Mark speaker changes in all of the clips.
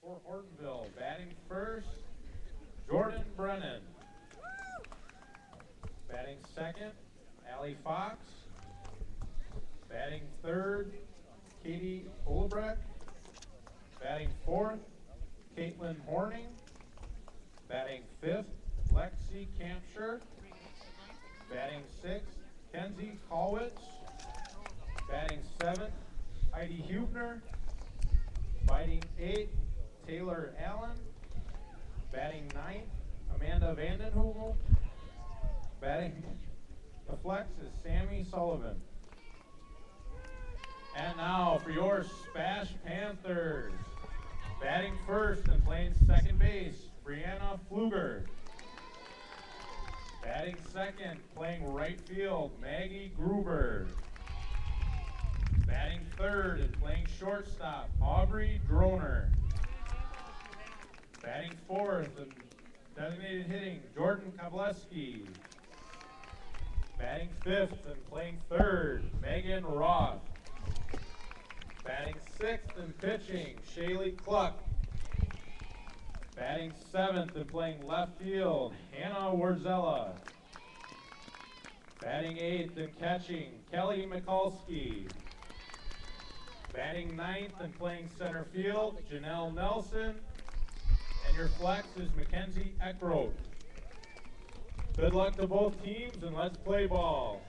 Speaker 1: For Hortonville, batting first, Jordan Brennan. Batting second, Allie Fox. Batting third, Katie Olbrecht. Batting fourth, Caitlin Horning. Batting fifth, Lexi Campshire. Batting sixth, Kenzie Kowitz. Batting seventh, Heidi Hubner. Batting eighth, Taylor Allen. Batting ninth, Amanda Vandenheuvel. Batting the flex is Sammy Sullivan. And now for your SPASH Panthers. Batting first and playing second base, Brianna Pfluger. Batting second, playing right field, Maggie Gruber. Batting third and playing shortstop, Aubrey Droner. Batting fourth and designated hitting, Jordan Kobleski. Batting fifth and playing third, Megan Roth. Batting sixth and pitching, Shaylee Cluck. Batting seventh and playing left field, Hannah Warzella. Batting eighth and catching, Kelly Mikulski. Batting ninth and playing center field, Janelle Nelson. And your flex is Mackenzie Eckroat. Good luck to both teams, and let's play ball.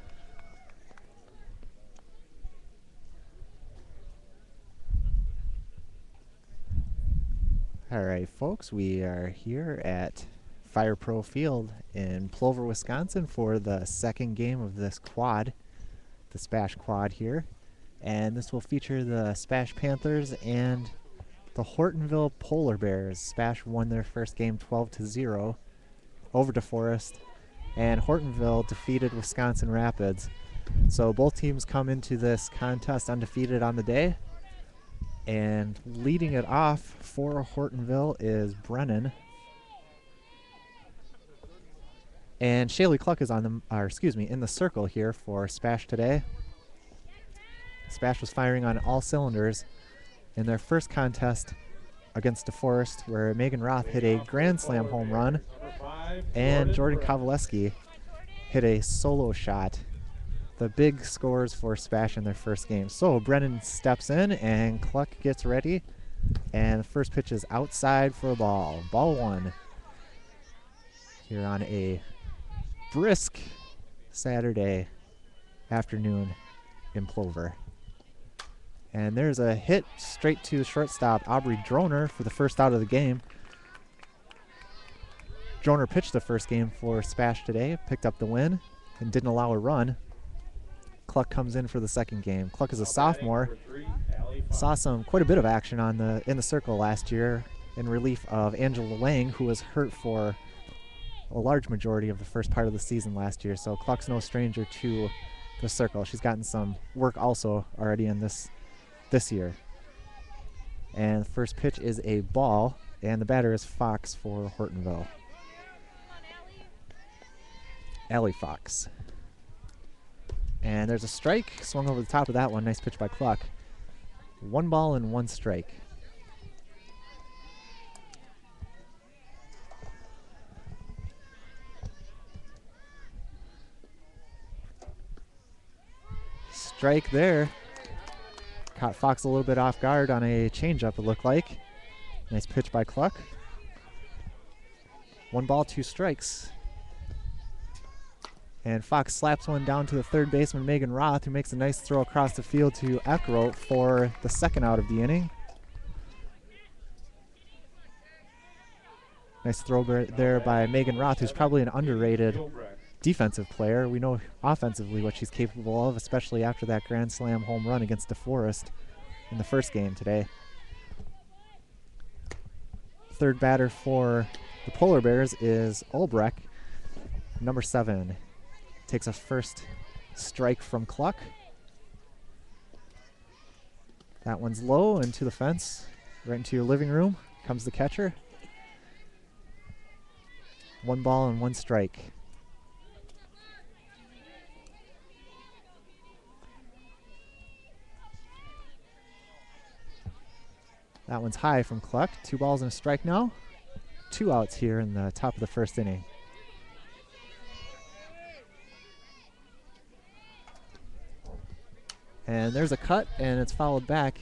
Speaker 2: All right, folks, we are here at Fire Pro Field in Plover, Wisconsin for the second game of this quad, the SPASH quad here. And this will feature the SPASH Panthers and the Hortonville Polar Bears. SPASH won their first game 12-0 over DeForest, and Hortonville defeated Wisconsin Rapids. So both teams come into this contest undefeated on the day. And leading it off for Hortonville is Brennan. And Shaylee Cluck is on the, in the circle here for SPASH today. SPASH was firing on all cylinders in their first contest against DeForest, where Megan Roth hit a grand slam home run, and Jordan Kowaleski hit a solo shot. The big scores for SPASH in their first game. So Brennan steps in and Cluck gets ready. And the first pitch is outside for a ball. Ball one. Here on a brisk Saturday afternoon in Plover. And there's a hit straight to shortstop Aubrey Droner for the first out of the game. Droner pitched the first game for SPASH today, picked up the win, and didn't allow a run. Cluck comes in for the second game. Cluck is a sophomore. Saw quite a bit of action in the circle last year in relief of Angela Lang, who was hurt for a large majority of the first part of the season last year. So Cluck's no stranger to the circle. She's gotten some work also already in this year. And the first pitch is a ball, and the batter is Fox for Hortonville. Allie Fox. And there's a strike, swung over the top of that one. Nice pitch by Cluck. 1 ball and 1 strike. Strike there. Caught Fox a little bit off guard on a changeup, it looked like. Nice pitch by Cluck. 1 ball, 2 strikes. And Fox slaps one down to the third baseman, Megan Roth, who makes a nice throw across the field to Eckroat for the second out of the inning. Nice throw there by Megan Roth, who's probably an underrated defensive player. We know offensively what she's capable of, especially after that grand slam home run against DeForest in the first game today. Third batter for the Polar Bears is Olbrecht, number 7. Takes a first strike from Cluck. That one's low and to the fence, right into your living room. Comes the catcher. 1 ball and 1 strike. That one's high from Cluck. 2 balls and a strike now. 2 outs here in the top of the first inning. And there's a cut, and it's fouled back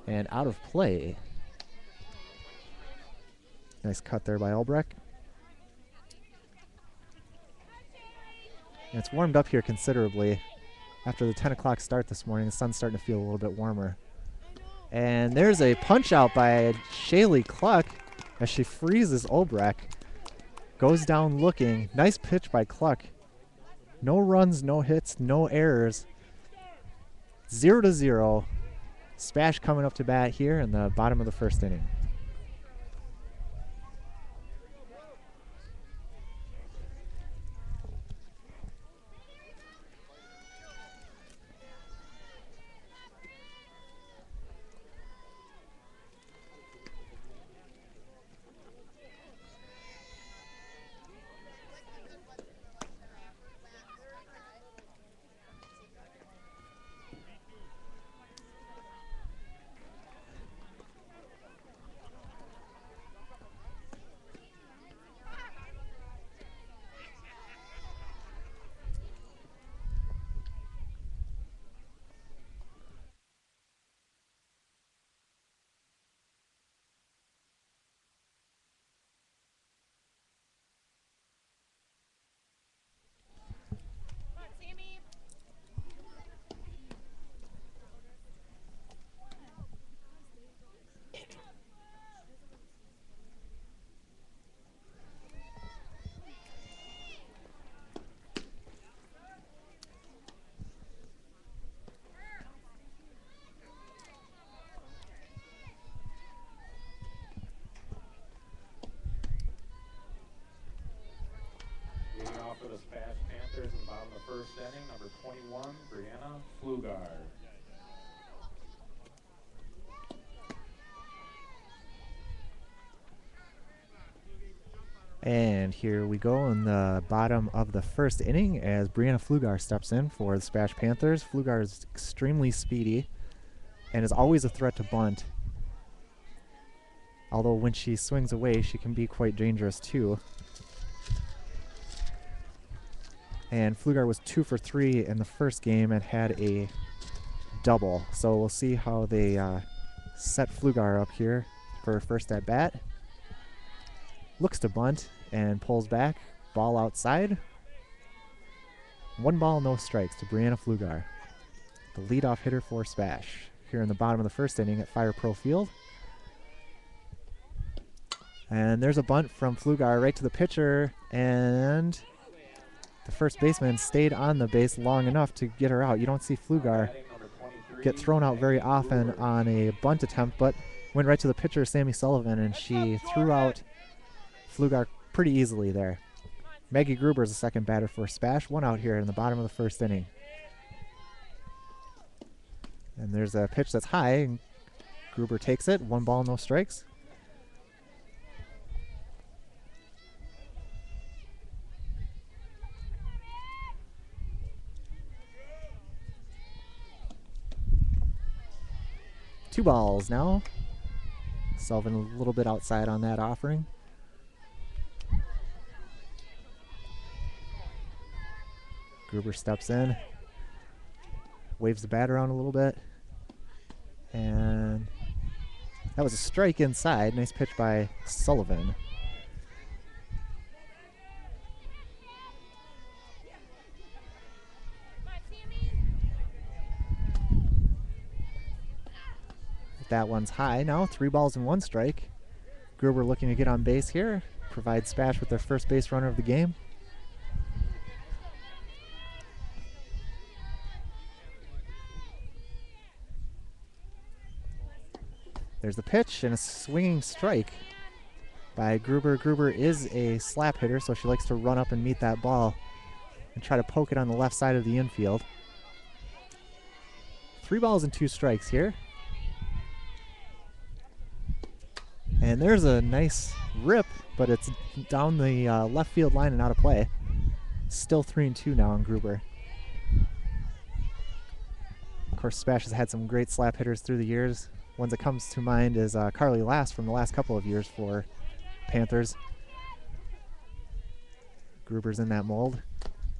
Speaker 2: and out of play. Nice cut there by Albrecht. And it's warmed up here considerably. After the 10 o'clock start this morning, the sun's starting to feel a little bit warmer. And there's a punch out by Shaylee Cluck as she freezes Albrecht. Goes down looking. Nice pitch by Cluck. No runs, no hits, no errors. 0-0. Spash coming up to bat here in the bottom of the first inning.
Speaker 1: For the SPASH Panthers in the bottom of the first inning, number 21, Brianna Flugard.
Speaker 2: And here we go in the bottom of the first inning as Brianna Flugar steps in for the SPASH Panthers. Flugar is extremely speedy and is always a threat to bunt. Although when she swings away, she can be quite dangerous too. And Flugar was 2 for 3 in the first game and had a double. So we'll see how they set Flugar up here for her first at bat. Looks to bunt and pulls back. Ball outside. 1 ball, no strikes to Brianna Flugar, the leadoff hitter for SPASH here in the bottom of the first inning at Fire Pro Field. And there's a bunt from Flugar right to the pitcher, and the first baseman stayed on the base long enough to get her out. You don't see Flugar get thrown out very often on a bunt attempt, but went right to the pitcher, Sammy Sullivan, and she threw out Flugar pretty easily there. Maggie Gruber is the second batter for SPASH. 1 out here in the bottom of the first inning. And there's a pitch that's high, and Gruber takes it. 1 ball, no strikes. Two balls now. Sullivan a little bit outside on that offering. Gruber steps in, waves the bat around a little bit, and that was a strike inside. Nice pitch by Sullivan. That one's high now. 3 balls and 1 strike. Gruber looking to get on base here. Provide SPASH with their first base runner of the game. There's the pitch and a swinging strike by Gruber. Gruber is a slap hitter, so she likes to run up and meet that ball and try to poke it on the left side of the infield. 3 balls and 2 strikes here. And there's a nice rip, but it's down the left field line and out of play. Still 3-2 now on Gruber. Of course, SPASH has had some great slap hitters through the years. ones that comes to mind is Carly Last from the last couple of years for Panthers. Gruber's in that mold,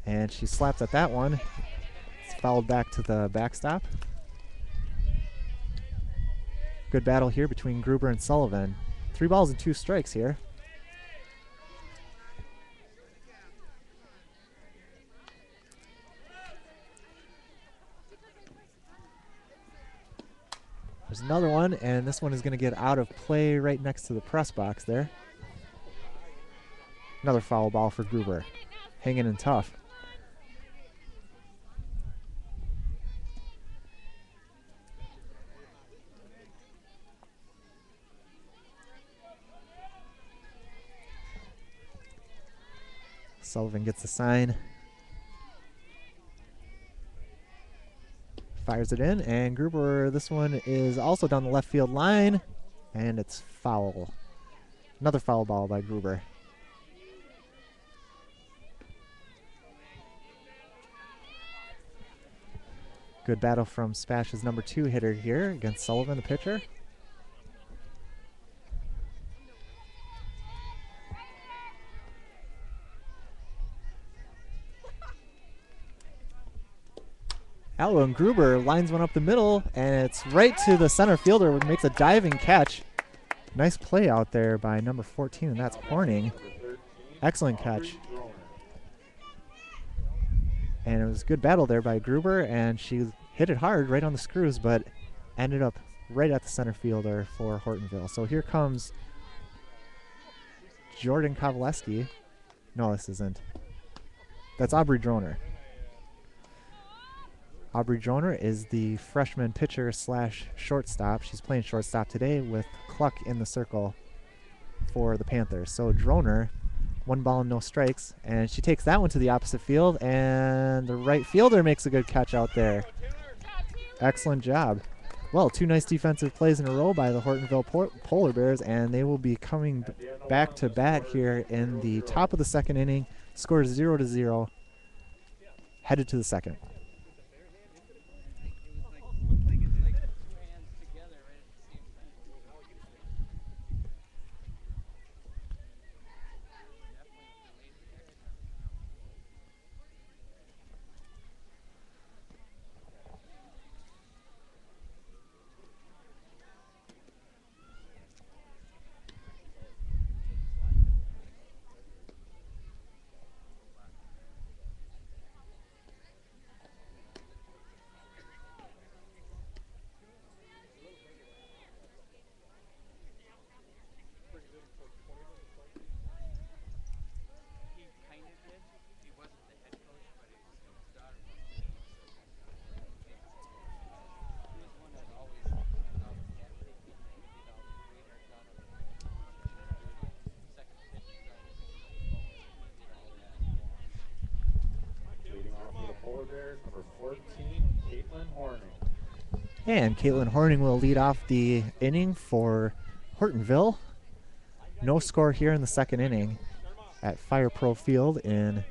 Speaker 2: and she slaps at that one. It's fouled back to the backstop. Good battle here between Gruber and Sullivan. 3 balls and 2 strikes here. There's another one, and this one is going to get out of play right next to the press box there. Another foul ball for Gruber. Hanging in tough. Sullivan gets the sign. Fires it in, and Gruber, this one is also down the left field line, and it's foul. Another foul ball by Gruber. Good battle from SPASH's number 2 hitter here against Sullivan, the pitcher. Alan Gruber lines one up the middle, and it's right to the center fielder, makes a diving catch. Nice play out there by number 14, and that's Horning. Excellent catch. And it was a good battle there by Gruber, and she hit it hard right on the screws, but ended up right at the center fielder for Hortonville. So here comes Jordan Kovaleski. No, this isn't. That's Aubrey Droner. Aubrey Droner is the freshman pitcher slash shortstop. She's playing shortstop today with Cluck in the circle for the Panthers. So Droner, 1 ball and no strikes, and she takes that one to the opposite field, and the right fielder makes a good catch out there. Excellent job. Well, 2 nice defensive plays in a row by the Hortonville Polar Bears, and they will be coming back to bat here in the top of the second inning. Score 0-0, headed to the second. And Caitlin Horning will lead off the inning for Hortonville. No score here in the second inning at Fire Pro Field in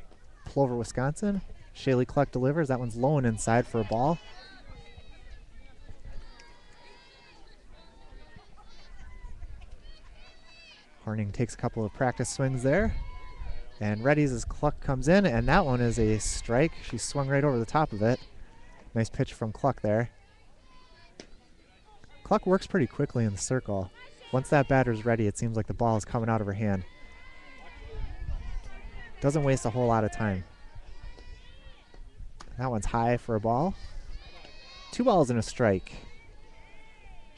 Speaker 2: Plover, Wisconsin. Shaylee Cluck delivers. That one's low and inside for a ball. Horning takes a couple of practice swings there and readies as Cluck comes in, and that one is a strike. She swung right over the top of it. Nice pitch from Cluck there. Cluck works pretty quickly in the circle. Once that batter's ready, it seems like the ball is coming out of her hand. Doesn't waste a whole lot of time. That one's high for a ball. 2 balls and a strike.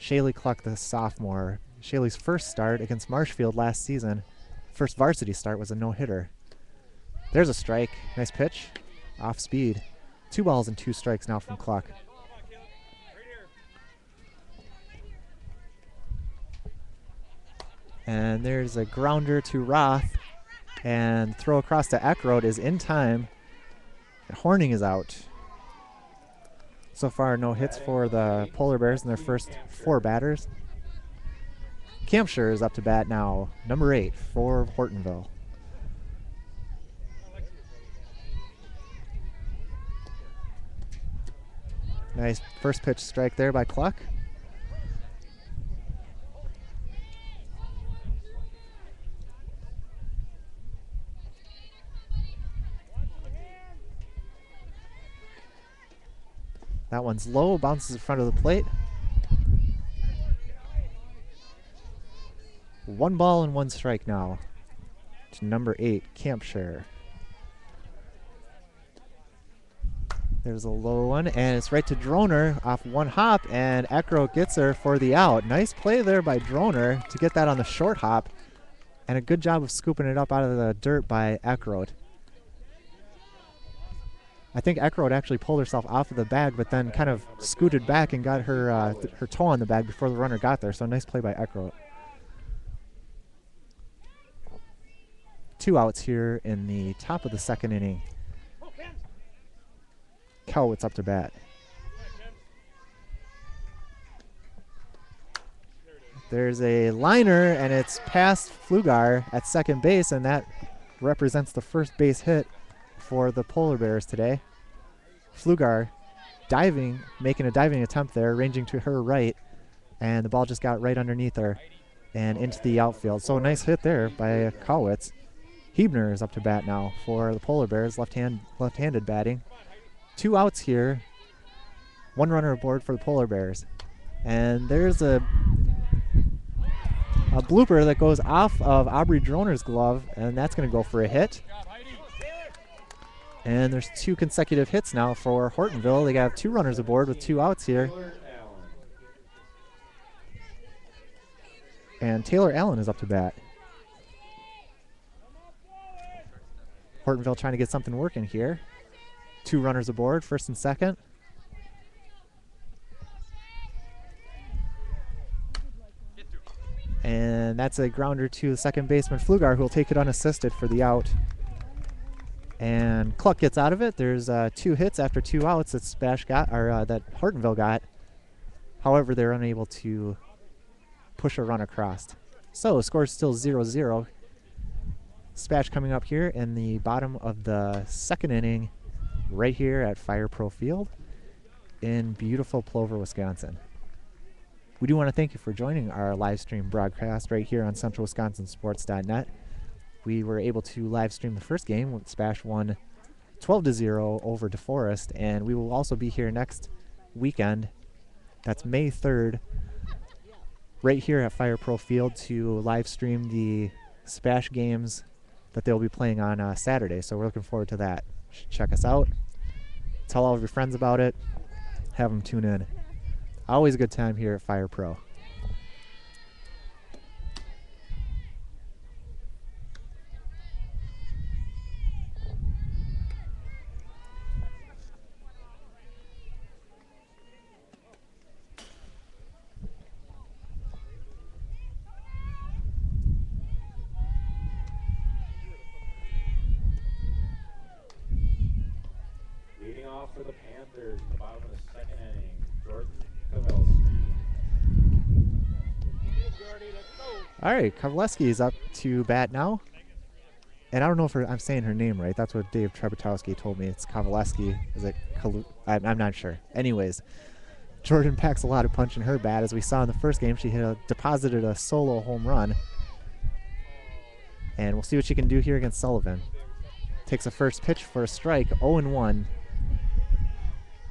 Speaker 2: Shaylee Cluck, the sophomore. Shaylee's first start against Marshfield last season. First varsity start was a no-hitter. There's a strike. Nice pitch. Off speed. 2 balls and 2 strikes now from Cluck. And there's a grounder to Roth, and throw across to Eckroad is in time. And Horning is out. So far, no hits for the Polar Bears in their first 4 batters. Campshire is up to bat now, number 8 for Hortonville. Nice first pitch strike there by Cluck. That one's low, bounces in front of the plate. 1 ball and 1 strike now to number 8, Campshire. There's a low one, and it's right to Droner off 1 hop, and Eckroat gets her for the out. Nice play there by Droner to get that on the short hop, and a good job of scooping it up out of the dirt by Eckroat. I think Eckroat actually pulled herself off of the bag, but then kind of scooted back and got her her toe on the bag before the runner got there, so nice play by Eckroat. 2 outs here in the top of the 2nd inning. Cowitz up to bat. There's a liner, and it's past Flugar at second base, and that represents the first base hit for the Polar Bears today. Flugar diving, making a diving attempt there, ranging to her right, and the ball just got right underneath her and into the outfield. So nice hit there by Cowitz. Hebner is up to bat now for the Polar Bears, left-handed batting. 2 outs here, 1 runner aboard for the Polar Bears. And there's a blooper that goes off of Aubrey Droner's glove, and that's going to go for a hit. And there's 2 consecutive hits now for Hortonville. They got 2 runners aboard with 2 outs here. And Taylor Allen is up to bat. Hortonville trying to get something working here. 2 runners aboard, first and second. And that's a grounder to the second baseman, Flugar, who will take it unassisted for the out. And Cluck gets out of it. There's 2 hits after 2 outs that SPASH got, or that Hortonville got. However, they're unable to push a run across. So, score's still 0-0. SPASH coming up here in the bottom of the 2nd inning, right here at Fire Pro Field in beautiful Plover, Wisconsin. We do want to thank you for joining our live stream broadcast right here on CentralWisconsinSports.net. We were able to live stream the first game when SPASH won 12-0 over DeForest, and we will also be here next weekend. That's May 3rd, right here at Fire Pro Field to live stream the SPASH games that they'll be playing on Saturday. So we're looking forward to that. Check us out. Tell all of your friends about it. Have them tune in. Always a good time here at Fire Pro.
Speaker 1: Leading off for the Panthers in the bottom of the 2nd inning, Jordan Kowalski.
Speaker 2: All right, Kowalski is up to bat now. And I don't know if I'm saying her name right. That's what Dave Trebetowski told me. It's Kowalski. Is it I'm not sure. Anyways, Jordan packs a lot of punch in her bat. As we saw in the first game, she deposited a solo home run. And we'll see what she can do here against Sullivan. Takes a first pitch for a strike, 0-1.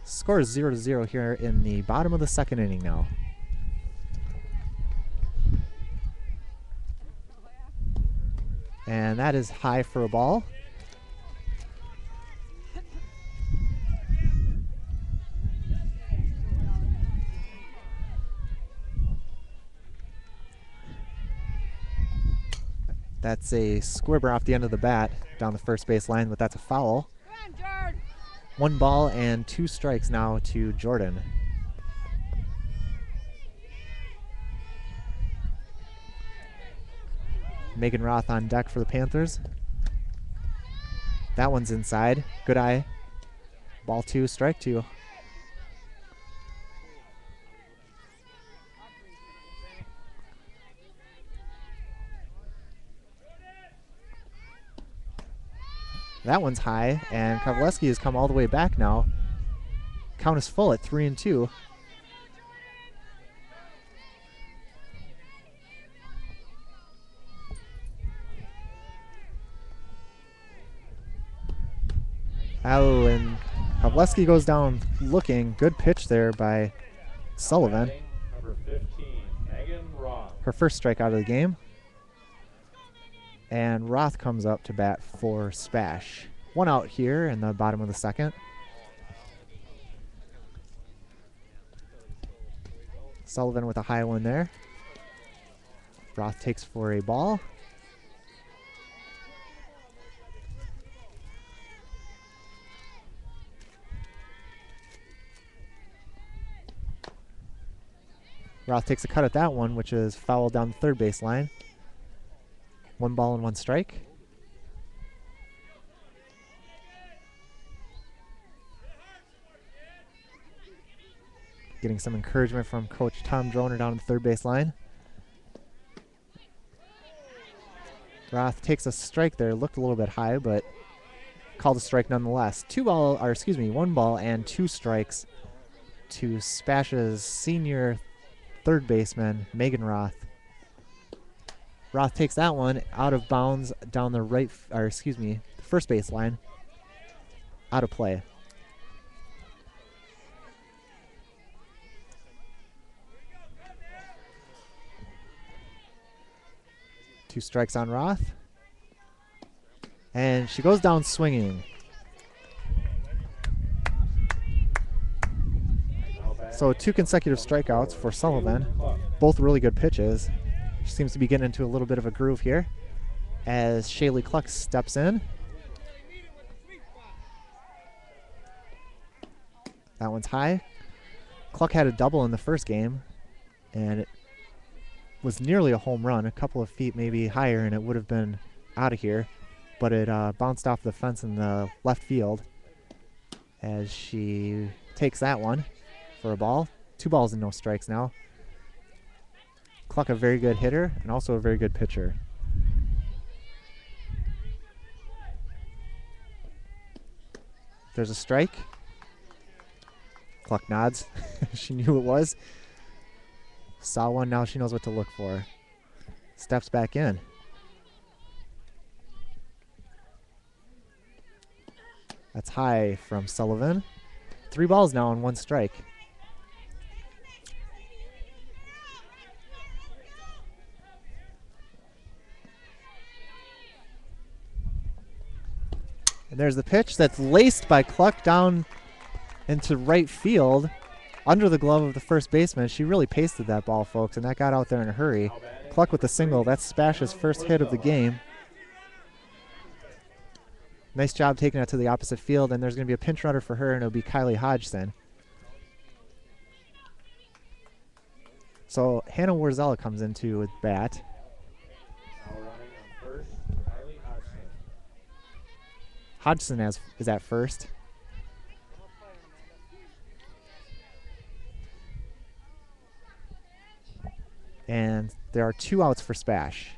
Speaker 2: Score is 0-0 here in the bottom of the 2nd inning now. And that is high for a ball. That's a squibber off the end of the bat down the first base line, but that's a foul. 1 ball and 2 strikes now to Jordan. Megan Roth on deck for the Panthers. That one's inside. Good eye. Ball 2, strike 2. That one's high, and Kowalski has come all the way back now. Count is full at 3-2. Oh, and Kableski goes down looking. Good pitch there by Sullivan.
Speaker 1: Number 15, Megan Roth.
Speaker 2: Her first strikeout of the game. And Roth comes up to bat for SPASH. One out here in the bottom of the second. Sullivan with a high one there. Roth takes for a ball. Roth takes a cut at that one, which is fouled down the third base line. 1 ball and 1 strike. Getting some encouragement from Coach Tom Droner down the third base line. Roth takes a strike there. Looked a little bit high, but called a strike nonetheless. 1 ball and 2 strikes to SPASH's senior third baseman, Megan Roth. Roth takes that one out of bounds down the first base line. Out of play. Two strikes on Roth. And she goes down swinging. So 2 consecutive strikeouts for Sullivan. Both really good pitches. She seems to be getting into a little bit of a groove here as Shaylee Cluck steps in. That one's high. Cluck had a double in the first game, and it was nearly a home run, a couple of feet maybe higher, and it would have been out of here. But it bounced off the fence in the left field as she takes that one for a ball. 2 balls and no strikes now. Cluck, a very good hitter and also a very good pitcher. There's a strike. Cluck nods. She knew it was. Saw one, now she knows what to look for. Steps back in. That's high from Sullivan. 3 balls now and 1 strike. And there's the pitch that's laced by Cluck down into right field under the glove of the first baseman. She really pasted that ball, folks, and that got out there in a hurry. Cluck with the single. That's SPASH's first hit of the game. Nice job taking it to the opposite field, and there's going to be a pinch runner for her, and it'll be Kylie Hodgson. So Hannah Warzella comes into with bat. Hodgson is at first. And there are 2 outs for SPASH.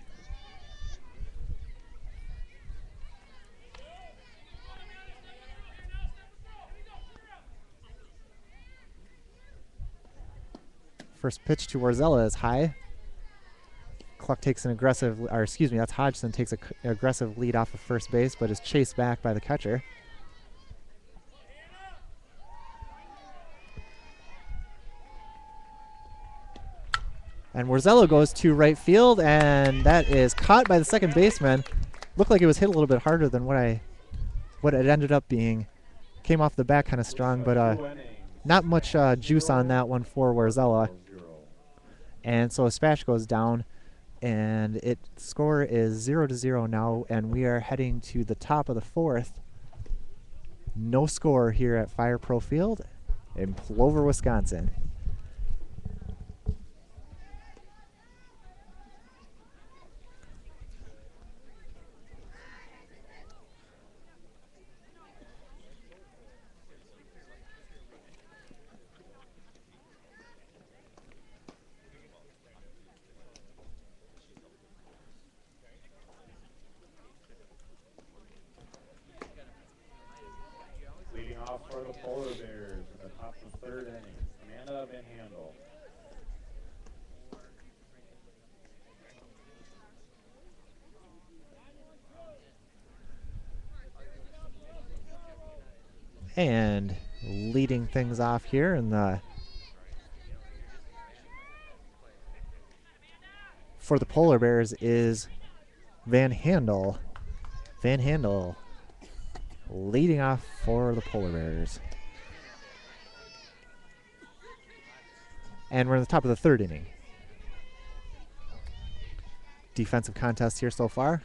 Speaker 2: First pitch to Warzella is high. Cluck takes an aggressive, or excuse me, that's Hodgson takes an aggressive lead off of first base, but is chased back by the catcher. And Warzella goes to right field, and that is caught by the second baseman. Looked like it was hit a little bit harder than what it ended up being. Came off the bat kind of strong, but not much juice on that one for Warzella. And so SPASH goes down, and its score is 0-0 now, and we are heading to the top of the 4th. No score here at Fire Pro Field in Plover, Wisconsin.
Speaker 1: For the Polar Bears in the top of the 3rd inning, Amanda Van Handel.
Speaker 2: And Leading things off here in the for the Polar Bears is Van Handel. Van Handel leading off for the Polar Bears. And we're in the top of the third inning. Defensive contest here so far.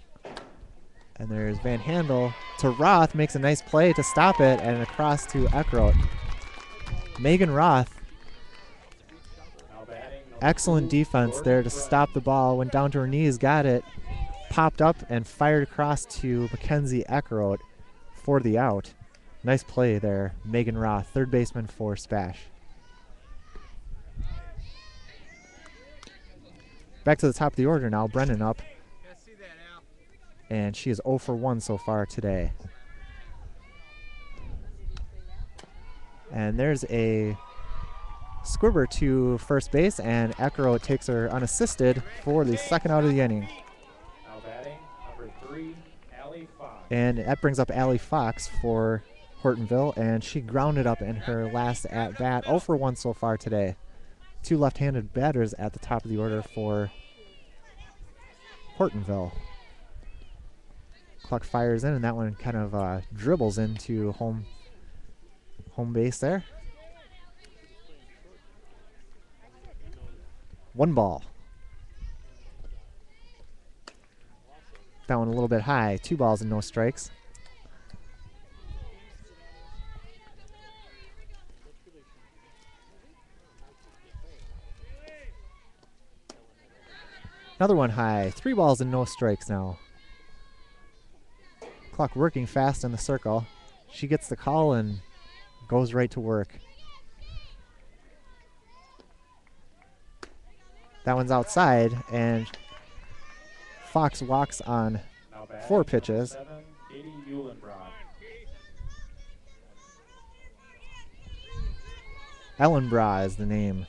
Speaker 2: And there's Van Handel to Roth, makes a nice play to stop it, and across to Eckroth. Megan Roth, excellent defense there to stop the ball, went down to her knees, got it, popped up, and fired across to Mackenzie Eckroth for the out. Nice play there, Megan Roth, third baseman for SPASH. Back to the top of the order now, Brennan up. And she is 0 for 1 so far today. And there's a squibber to first base, and Eckroth takes her unassisted for the second out of the inning.
Speaker 1: Now batting, number 3, Allie Fox.
Speaker 2: And that brings up Allie Fox for Hortonville, and she grounded up in her last at-bat. 0 for 1 so far today. Two left-handed batters at the top of the order for Hortonville. Clock fires in, and that one kind of dribbles into home base there. 1 ball. That one a little bit high. 2 balls and no strikes. Another one high. 3 balls and no strikes now. Clock working fast in the circle. She gets the call and goes right to work. That one's outside, and Fox walks on 4 pitches.
Speaker 1: 7, Katie Eulenbrod.
Speaker 2: Ellenbra is the name.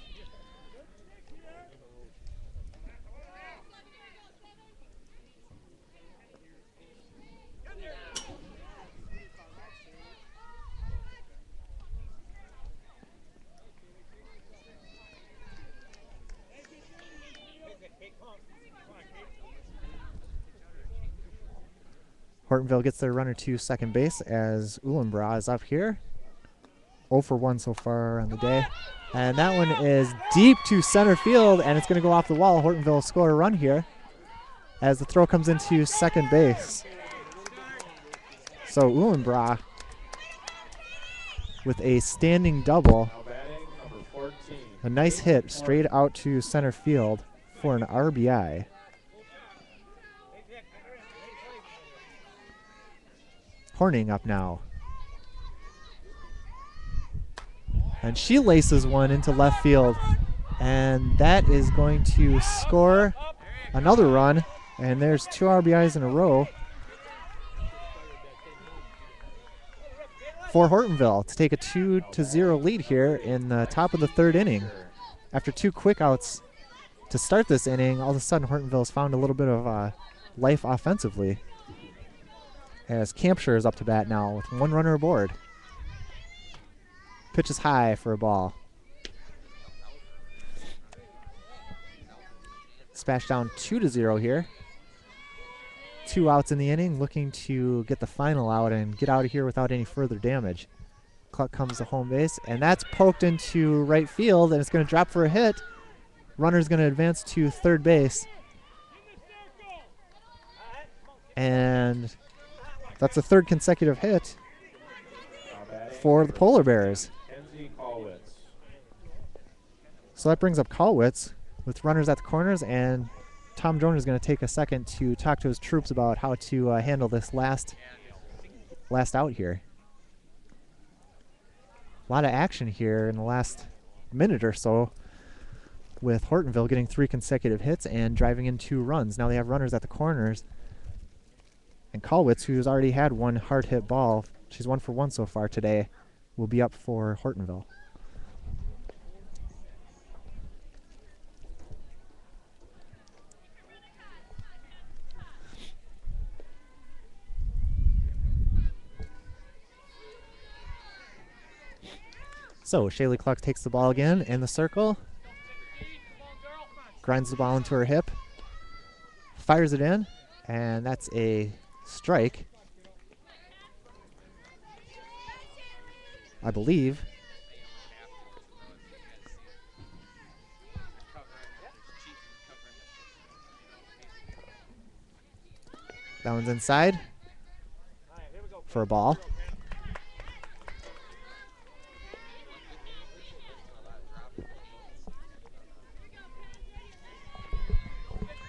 Speaker 2: Hortonville gets their runner to second base as Uhlenbra is up here. 0 for 1 so far on the day. And that one is deep to center field, and it's going to go off the wall. Hortonville will score a run here as the throw comes into second base. So Uhlenbra with a standing double.
Speaker 1: Now batting, number 14.
Speaker 2: A nice hit straight out to center field for an RBI. Horning up now. And she laces one into left field. And that is going to score another run. And there's 2 RBIs in a row for Hortonville to take a 2-0 lead here in the top of the third inning. After 2 quick outs to start this inning, all of a sudden Hortonville's found a little bit of life offensively. As Campshire is up to bat now with 1 runner aboard. Pitch is high for a ball. SPASH down 2-0 here. 2 outs in the inning, looking to get the final out and get out of here without any further damage. Clock comes to home base, and that's poked into right field, and it's going to drop for a hit. Runner's going to advance to third base. And that's the 3rd consecutive hit for the Polar Bears. So that brings up Colwitz with runners at the corners, and Tom Jones is going to take a second to talk to his troops about how to handle this last out here. A lot of action here in the last minute or so with Hortonville getting 3 consecutive hits and driving in 2 runs. Now they have runners at the corners. And Colwitz, who's already had 1 hard hit ball, she's 1 for 1 so far today, will be up for Hortonville. So Shaylee Clark takes the ball again in the circle, grinds the ball into her hip, fires it in, and that's a strike, I believe. That one's inside for a ball.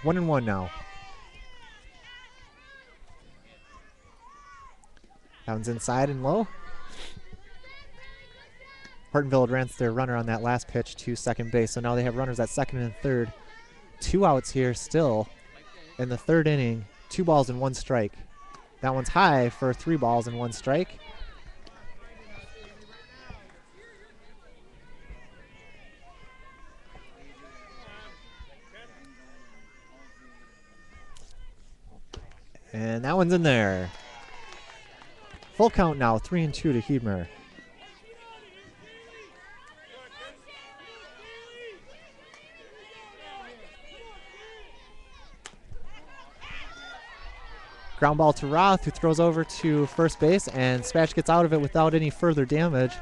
Speaker 2: One and one now. That one's inside and low. Hortonville advanced their runner on that last pitch to second base, so now they have runners at second and third. 2 outs here still in the third inning. 2 balls and 1 strike. That one's high for 3 balls and 1 strike. And that one's in there. Full count now, 3-2 to Heidmer. Ground ball to Roth, who throws over to first base, and SPASH gets out of it without any further damage.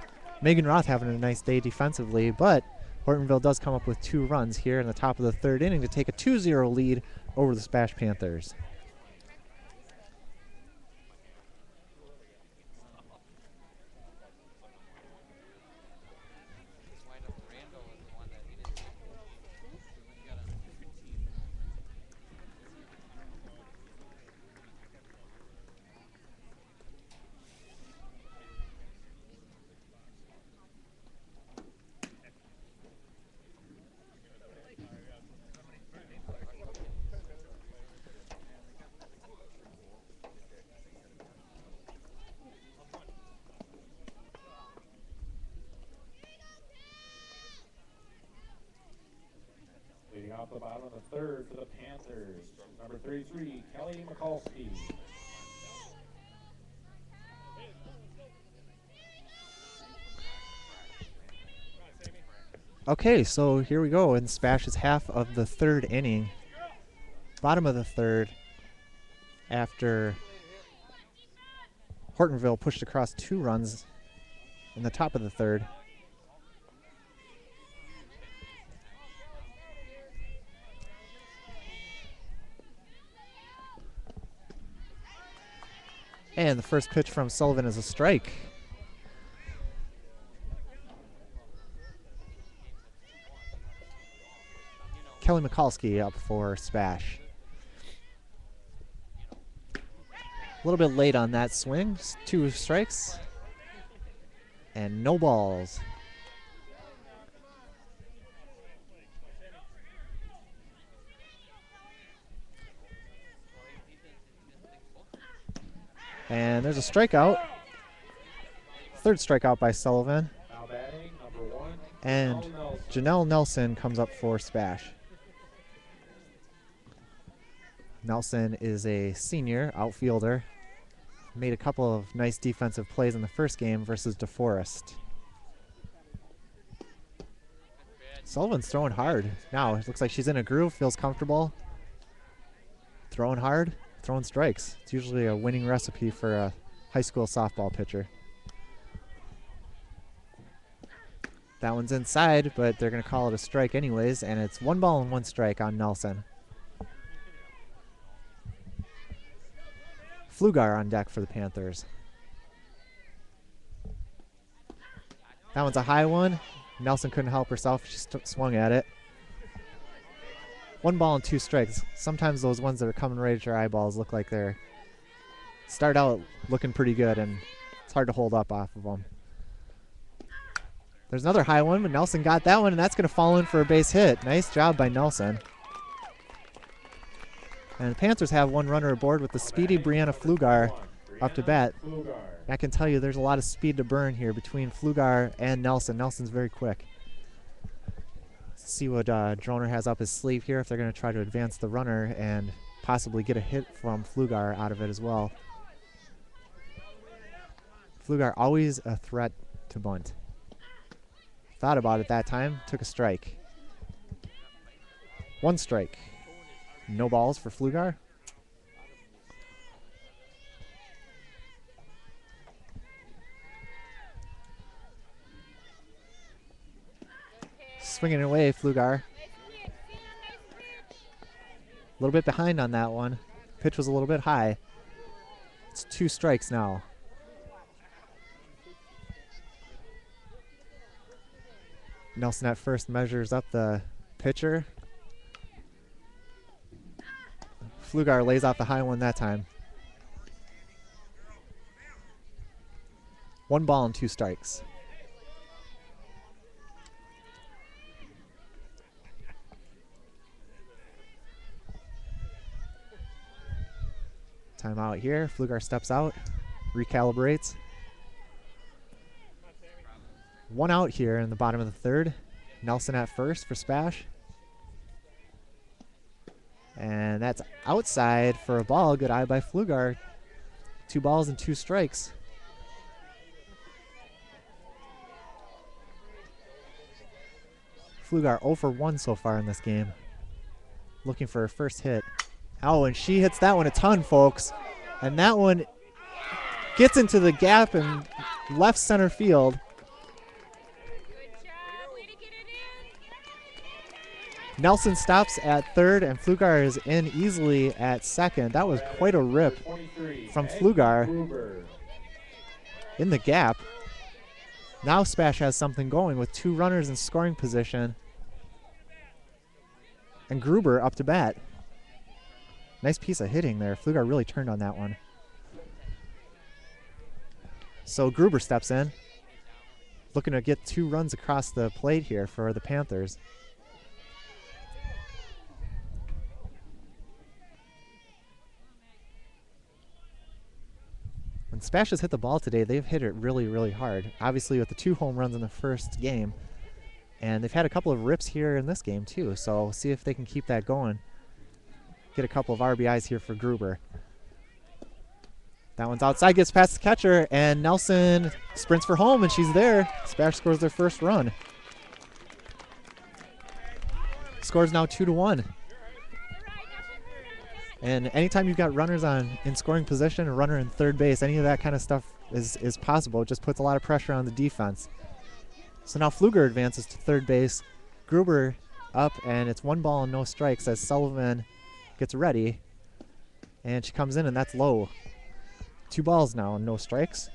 Speaker 2: Megan Roth having a nice day defensively, but Hortonville does come up with 2 runs here in the top of the third inning to take a 2-0 lead over the SPASH Panthers.
Speaker 1: Leading off the bottom of the third for the Panthers, number 33, Kelly Mikulski.
Speaker 2: Okay, so here we go in SPASH's half of the third inning. Bottom of the third after Hortonville pushed across 2 runs in the top of the third. And the first pitch from Sullivan is a strike. Kelly Mikulski up for SPASH. A little bit late on that swing. 2 strikes. And no balls. And there's a strikeout. 3rd strikeout by Sullivan.
Speaker 1: Now batting, number 1,
Speaker 2: And Janelle Nelson comes up for SPASH. Nelson is a senior outfielder. Made a couple of nice defensive plays in the first game versus DeForest. Sullivan's throwing hard. Now it looks like she's in a groove, feels comfortable. Throwing hard, throwing strikes. It's usually a winning recipe for a high school softball pitcher. That one's inside, but they're going to call it a strike anyways, and it's 1 ball and 1 strike on Nelson. Flugar on deck for the Panthers. That one's a high one. Nelson couldn't help herself. She swung at it. 1 ball and 2 strikes. Sometimes those ones that are coming right at your eyeballs look like they're start out looking pretty good, and it's hard to hold up off of them. There's another high one, but Nelson got that one, and that's going to fall in for a base hit. Nice job by Nelson. And the Panthers have 1 runner aboard with the speedy Brianna Flugar up to bat. I can tell you there's a lot of speed to burn here between Flugar and Nelson. Nelson's very quick. Let's see what Droner has up his sleeve here, if they're going to try to advance the runner and possibly get a hit from Flugar out of it as well. Flugar always a threat to bunt. Thought about it that time. Took a strike. 1 strike. No balls for Flugar. Swinging it away, Flugar. A little bit behind on that one. Pitch was a little bit high. It's 2 strikes now. Nelson at first measures up the pitcher. Flugar lays out the high one that time. 1 ball and 2 strikes. Timeout here. Flugar steps out, recalibrates. 1 out here in the bottom of the 3rd. Nelson at first for SPASH. And that's outside for a ball. Good eye by Flugar. 2 balls and 2 strikes. Flugar 0 for 1 so far in this game. Looking for her first hit. Oh, and she hits that one a ton, folks. And that one gets into the gap in left center field. Nelson stops at 3rd, and Flugar is in easily at 2nd. That was quite a rip from Flugar in the gap. Now SPASH has something going with 2 runners in scoring position. And Gruber up to bat. Nice piece of hitting there. Flugar really turned on that one. So Gruber steps in. Looking to get 2 runs across the plate here for the Panthers. When SPASH has hit the ball today, they've hit it really, really hard. Obviously with the 2 home runs in the first game. And they've had a couple of rips here in this game too. So we'll see if they can keep that going. Get a couple of RBIs here for Gruber. That one's outside, gets past the catcher, and Nelson sprints for home, and she's there. SPASH scores their first run. Scores now 2-1. And anytime you've got runners in scoring position, a runner in 3rd base, any of that kind of stuff is possible. It just puts a lot of pressure on the defense. So now Flugar advances to 3rd base. Gruber up, and it's 1 ball and no strikes as Sullivan gets ready. And she comes in, and that's low. 2 balls now and no strikes.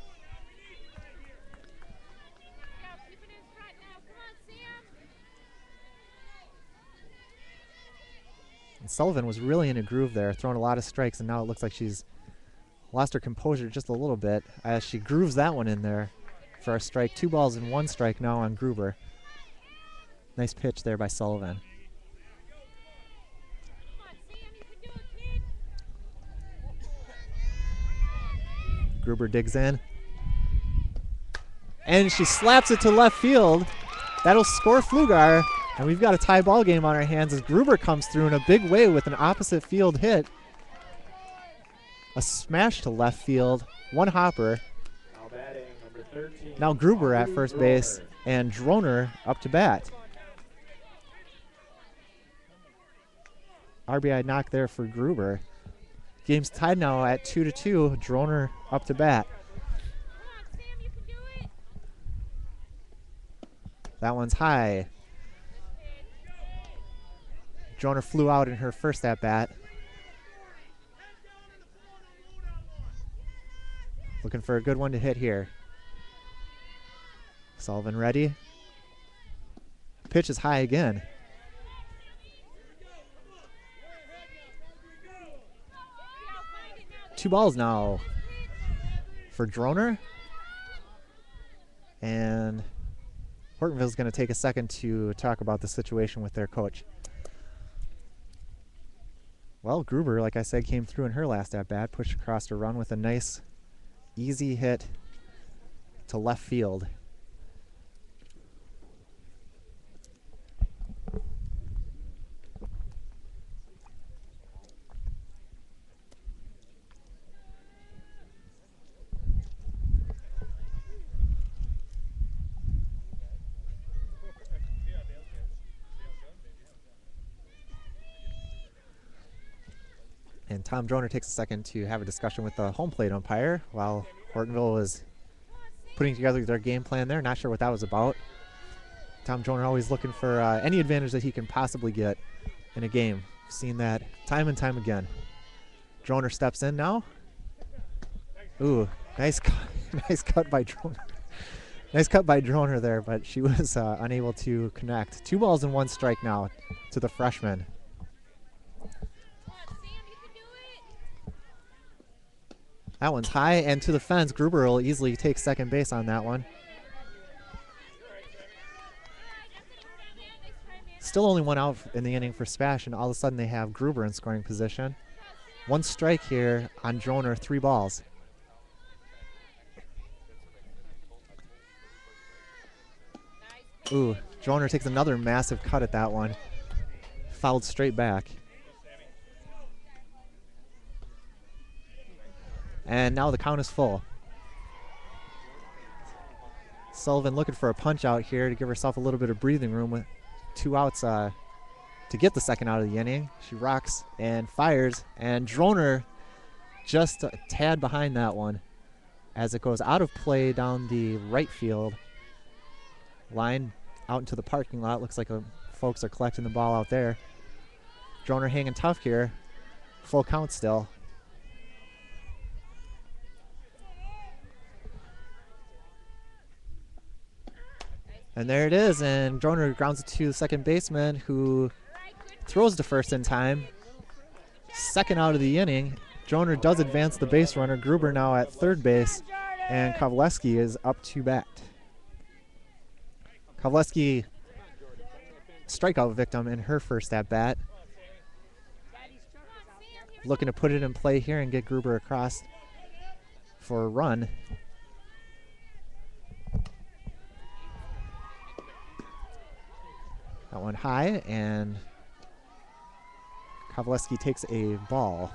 Speaker 2: And Sullivan was really in a groove there, throwing a lot of strikes, and now it looks like she's lost her composure just a little bit as she grooves that one in there for a strike. 2 balls and 1 strike now on Gruber. Nice pitch there by Sullivan. Gruber digs in. And she slaps it to left field. That'll score Flugar. And we've got a tie ball game on our hands as Gruber comes through in a big way with an opposite field hit. A smash to left field. 1 hopper.
Speaker 1: Now batting, number 13.
Speaker 2: Now Gruber at first base and Droner up to bat. RBI knock there for Gruber. Game's tied now at 2-2. Droner up to bat. That one's high. Droner flew out in her first at bat. Looking for a good one to hit here. Sullivan ready. Pitch is high again. Two balls now for Droner. And Hortonville's going to take a second to talk about the situation with their coach. Well, Gruber, like I said, came through in her last at-bat, pushed across a run with a nice, easy hit to left field. And Tom Droner takes a second to have a discussion with the home plate umpire while Hortonville was putting together their game plan there. Not sure what that was about. Tom Droner always looking for any advantage that he can possibly get in a game. Seen that time and time again. Droner steps in now. Ooh, nice cut by Droner. Nice cut by Droner there, but she was unable to connect. 2 balls and 1 strike now to the freshman. That one's high and to the fence. Gruber will easily take second base on that one. Still only 1 out in the inning for SPASH, and all of a sudden they have Gruber in scoring position. 1 strike here on Droner, 3 balls. Ooh, Droner takes another massive cut at that one. Fouled straight back. And now the count is full. Sullivan looking for a punch out here to give herself a little bit of breathing room with 2 outs to get the second out of the inning. She rocks and fires, and Droner just a tad behind that one as it goes out of play down the right field line out into the parking lot. Looks like folks are collecting the ball out there. Droner hanging tough here. Full count still. And there it is, and Droner grounds it to the second baseman, who throws to first in time. Second out of the inning. Droner does advance the base runner. Gruber now at third base, and Kovaleski is up to bat. Kovaleski, strikeout victim in her first at bat. Looking to put it in play here and get Gruber across for a run. That one high, and Kovaleski takes a ball.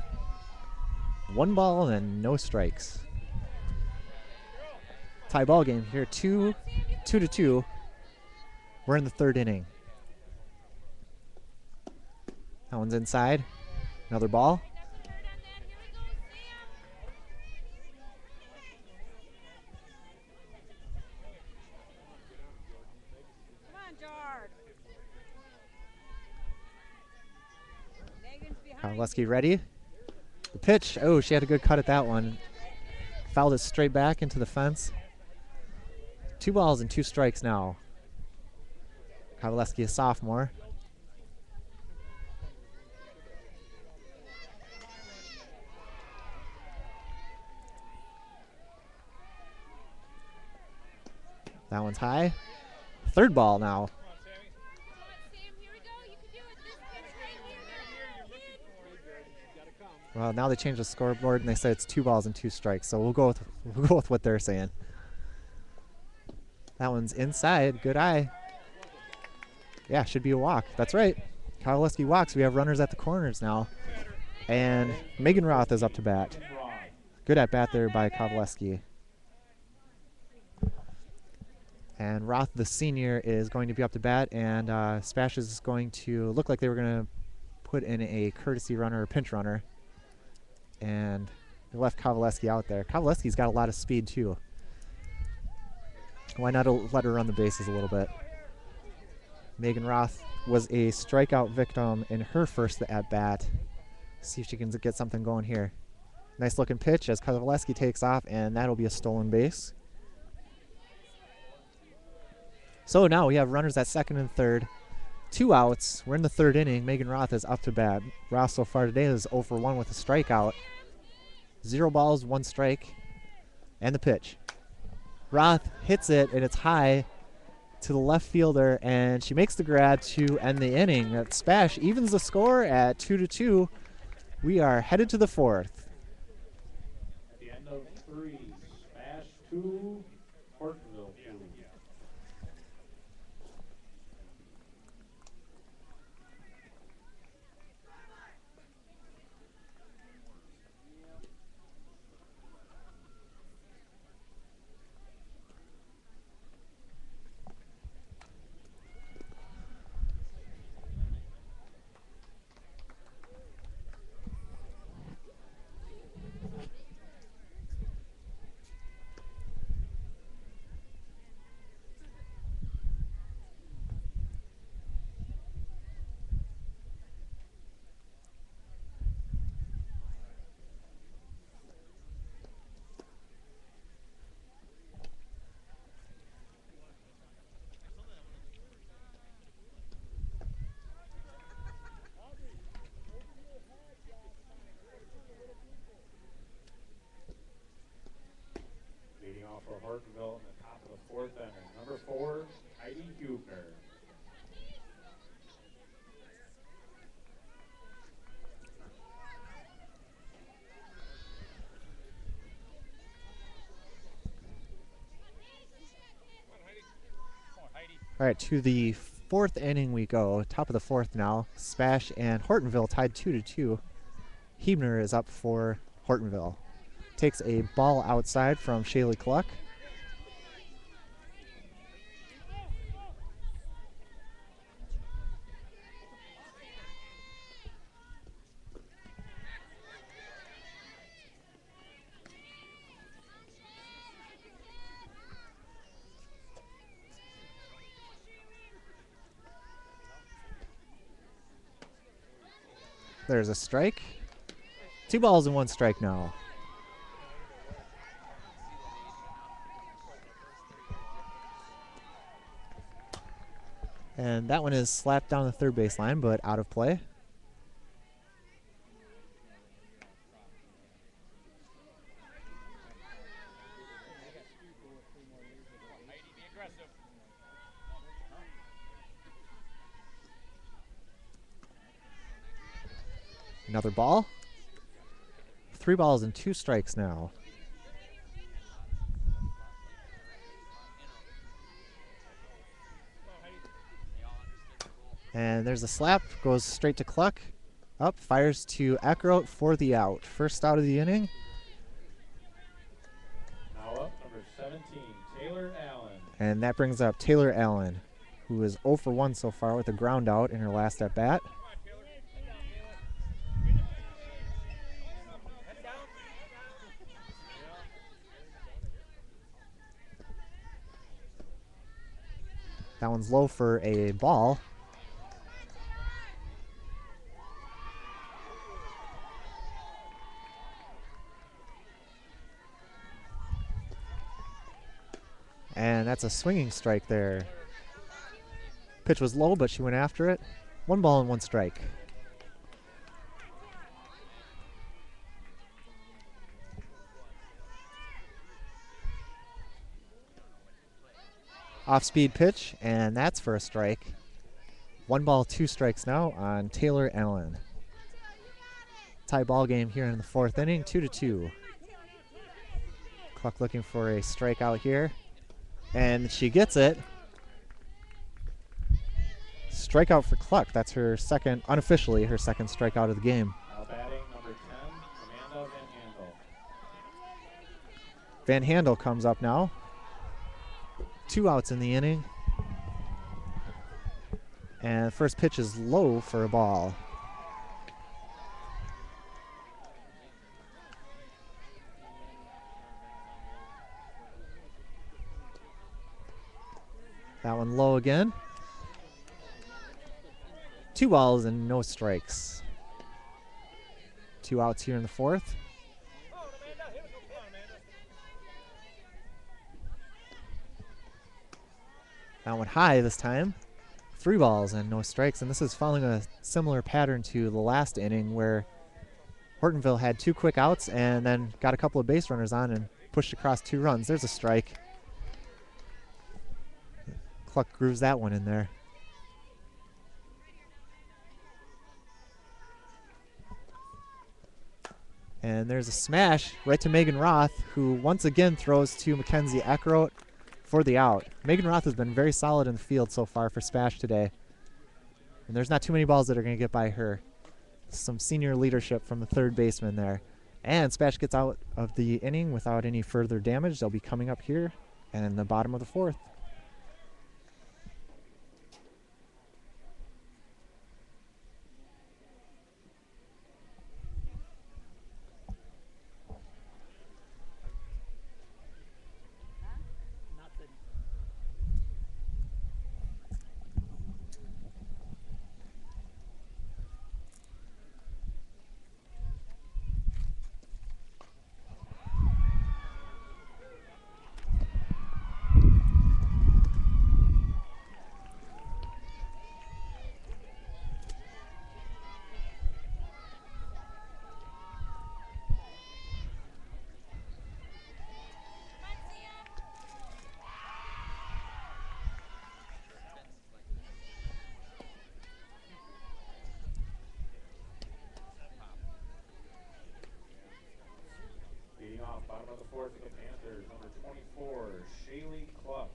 Speaker 2: 1 ball and no strikes. Tie ball game here, 2-2. We're in the 3rd inning. That one's inside. Another ball. Kovaleski ready. The pitch. Oh, she had a good cut at that one. Fouled it straight back into the fence. 2 balls and 2 strikes now. Kovaleski, a sophomore. That one's high. 3rd ball now. Well, now they changed the scoreboard and they say it's 2 balls and 2 strikes. So we'll go with what they're saying. That one's inside. Good eye. Yeah, should be a walk. That's right. Kovaleski walks. We have runners at the corners now. And Megan Roth is up to bat. Good at bat there by Kovaleski. And Roth, the senior, is going to be up to bat. And SPASH is going to look like they were going to put in a courtesy runner or pinch runner. And they left Kovaleski out there. Kovaleski's got a lot of speed, too. Why not let her run the bases a little bit? Megan Roth was a strikeout victim in her first at-bat. See if she can get something going here. Nice looking pitch as Kovaleski takes off, and that'll be a stolen base. So now we have runners at second and third. 2 outs. We're in the 3rd inning. Megan Roth is up to bat. Roth so far today is 0 for 1 with a strikeout. 0 balls, 1 strike. And the pitch. Roth hits it, and it's high to the left fielder, and she makes the grab to end the inning. That SPASH evens the score at 2-2. We are headed to the 4th.
Speaker 1: At the end of 3, SPASH 2, Hortonville 2.
Speaker 2: All right, to the fourth inning we go. Top of the fourth now. SPASH and Hortonville tied 2-2. Hebner is up for Hortonville. Takes a ball outside from Shaylee Cluck. There's a strike. 2 balls and 1 strike now. And that one is slapped down the third base line, but out of play. Another ball. 3 balls and 2 strikes now. And there's a slap, goes straight to Cluck. Up, fires to Eckroat for the out. First out of the inning.
Speaker 1: Now up, number 17, Taylor Allen.
Speaker 2: And that brings up Taylor Allen, who is 0 for 1 so far with a ground out in her last at bat. That one's low for a ball. And that's a swinging strike there. Pitch was low, but she went after it. 1 ball and 1 strike. Off-speed pitch, and that's for a strike. 1 ball, 2 strikes now on Taylor Allen. Tie ball game here in the 4th inning, 2-2. Cluck looking for a strikeout here. And she gets it. Strikeout for Cluck. That's her second, unofficially, her second strikeout of the game.
Speaker 1: Now batting number 10, Amanda Van Handel.
Speaker 2: Van Handel comes up now. 2 outs in the inning. And first pitch is low for a ball. That one low again. 2 balls and no strikes. 2 outs here in the 4th. That one high this time. 3 balls and no strikes, and this is following a similar pattern to the last inning where Hortonville had 2 quick outs and then got a couple of base runners on and pushed across 2 runs. There's a strike. Cluck grooves that one in there. And there's a smash right to Megan Roth, who once again throws to Mackenzie Eckroat for the out. Megan Roth has been very solid in the field so far for SPASH today. And there's not too many balls that are going to get by her. Some senior leadership from the third baseman there. And SPASH gets out of the inning without any further damage. They'll be coming up here in the bottom of the 4th.
Speaker 1: Leading off, bottom of the 4th for the Panthers, number 24, Shaylee Cluck.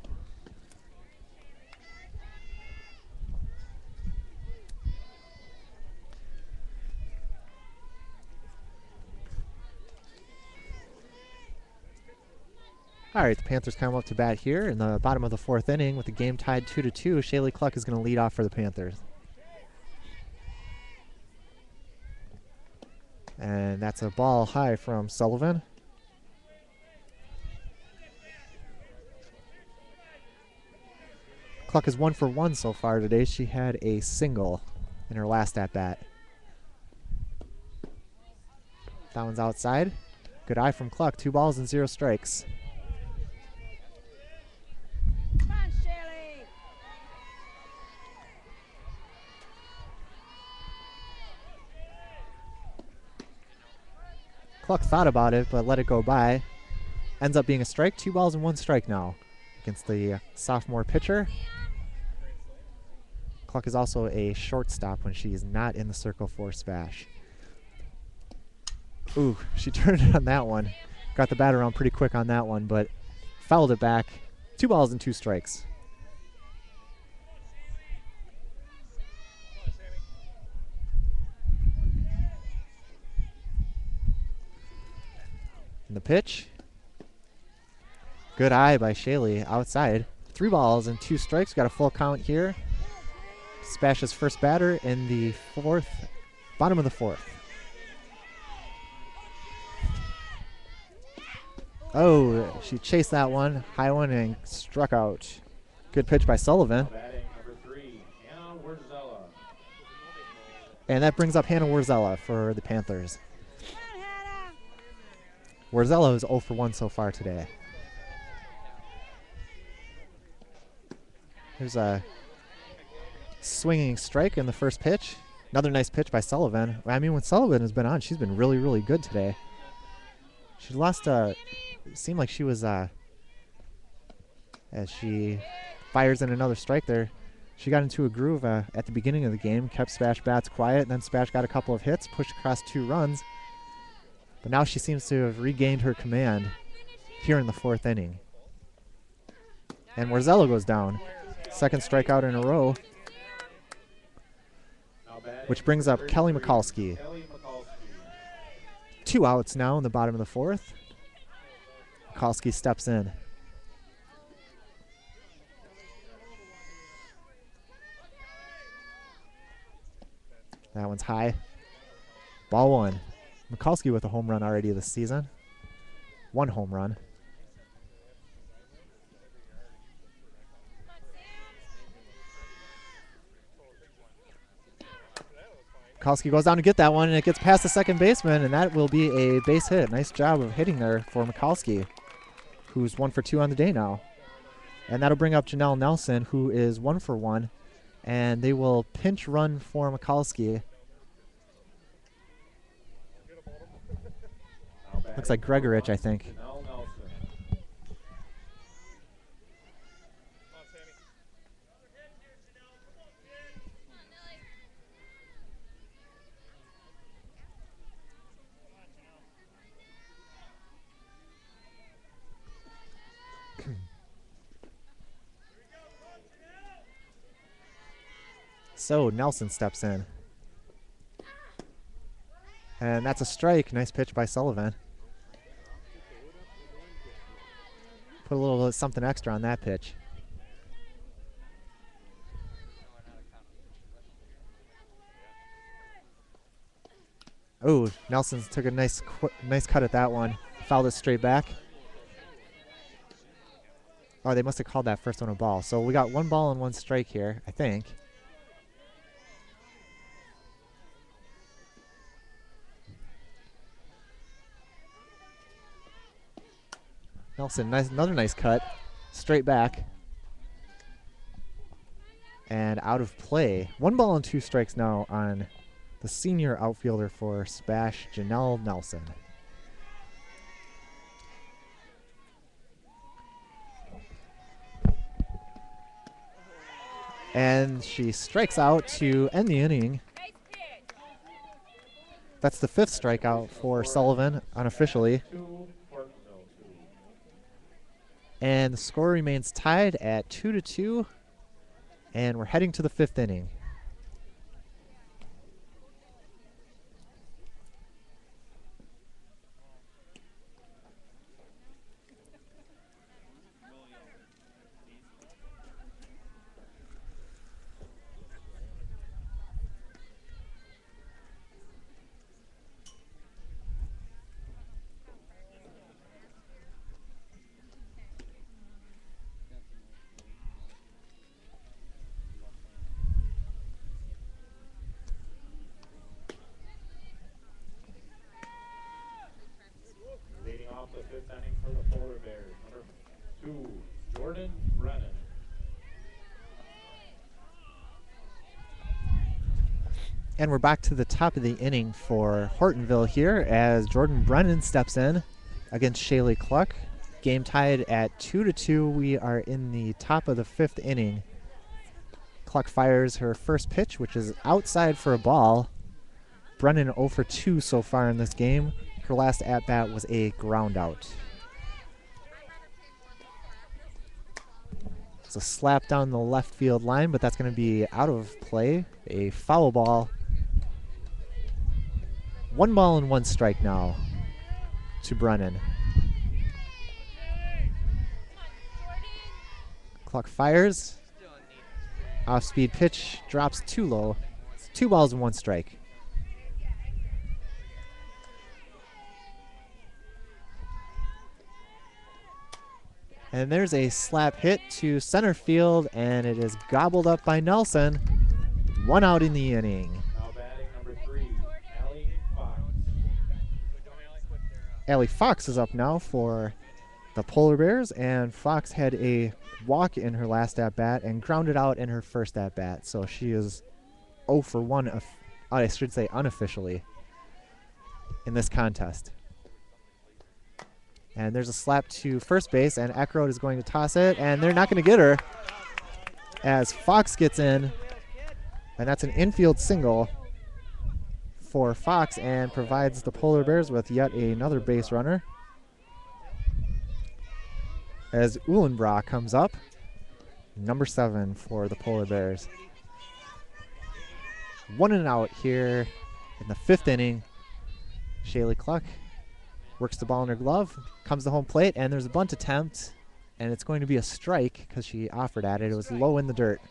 Speaker 2: All right, the Panthers come up to bat here in the bottom of the 4th inning with the game tied 2-2. Shaylee Cluck is going to lead off for the Panthers. And that's a ball high from Sullivan. Cluck is 1 for 1 so far today. She had a single in her last at-bat. That one's outside. Good eye from Cluck. 2 balls and 0 strikes.
Speaker 3: Come on, Shelly.
Speaker 2: Cluck thought about it, but let it go by. Ends up being a strike. 2 balls and 1 strike now against the sophomore pitcher. Cluck is also a shortstop when she is not in the circle for SPASH. Ooh, she turned it on that one. Got the bat around pretty quick on that one, but fouled it back. 2 balls and 2 strikes. And the pitch. Good eye by Shaylee outside. 3 balls and 2 strikes. Got a full count here. SPASH's first batter in the 4th, bottom of the 4th. Oh, she chased that one, high one, and struck out. Good pitch by Sullivan.
Speaker 1: Batting number 3, Hannah Wurzella.
Speaker 2: And that brings up Hannah Wurzella for the Panthers.
Speaker 3: Come on, Hannah.
Speaker 2: Wurzella is 0 for 1 so far today. There's a swinging strike in the first pitch. Another nice pitch by Sullivan. I mean, when Sullivan has been on, she's been really, really good today. She lost it seemed like she was as she fires in another strike there. She got into a groove at the beginning of the game, kept SPASH bats quiet, and then SPASH got a couple of hits, pushed across 2 runs. But now she seems to have regained her command here in the 4th inning. And Wurzella goes down. Second strikeout in a row, which brings up Kelly Mikulski. 2 outs now in the bottom of the 4th. Mikulski steps in. That one's high. Ball 1. Mikulski with a home run already this season. 1 home run. Mikulski goes down to get that one, and it gets past the second baseman, and that will be a base hit. Nice job of hitting there for Mikulski, who's 1 for 2 on the day now. And that'll bring up Janelle Nelson, who is 1 for 1, and they will pinch run for Mikulski. Looks like Gregorich, I think. So Nelson steps in. And that's a strike. Nice pitch by Sullivan. Put a little something extra on that pitch. Oh, Nelson took a nice cut at that one. Fouled it straight back. Oh, they must have called that first one a ball. So we got 1 ball and 1 strike here, I think. Nelson, another nice cut. Straight back. And out of play. 1 ball and 2 strikes now on the senior outfielder for SPASH, Janelle Nelson. And she strikes out to end the inning. That's the 5th strikeout for Sullivan unofficially. And the score remains tied at 2-2. And we're heading to the 5th inning. And we're back to the top of the inning for Hortonville here as Jordan Brennan steps in against Shaylee Cluck. Game tied at 2-2. We are in the top of the 5th inning. Cluck fires her first pitch, which is outside for a ball. Brennan 0 for 2 so far in this game. Her last at-bat was a ground out. It's a slap down the left field line, but that's going to be out of play. A foul ball. 1 ball and 1 strike now to Brennan. Cluck fires. Off-speed pitch drops too low. It's 2 balls and 1 strike. And there's a slap hit to center field, and it is gobbled up by Nelson. 1 out in the inning.
Speaker 1: Now batting number 3, Allie Fox.
Speaker 2: Allie Fox is up now for the Polar Bears, and Fox had a walk in her last at-bat and grounded out in her first at-bat. So she is 0 for 1, I should say unofficially, in this contest. And there's a slap to first base, and Eckroat is going to toss it, and they're not going to get her as Fox gets in, and that's an infield single for Fox and provides the Polar Bears with yet another base runner. As Uhlenbrock comes up, number 7 for the Polar Bears. 1 and out here in the 5th inning. Shaylee Cluck works the ball in her glove, comes to home plate, and there's a bunt attempt, and it's going to be a strike because she offered at it. It was low in the dirt.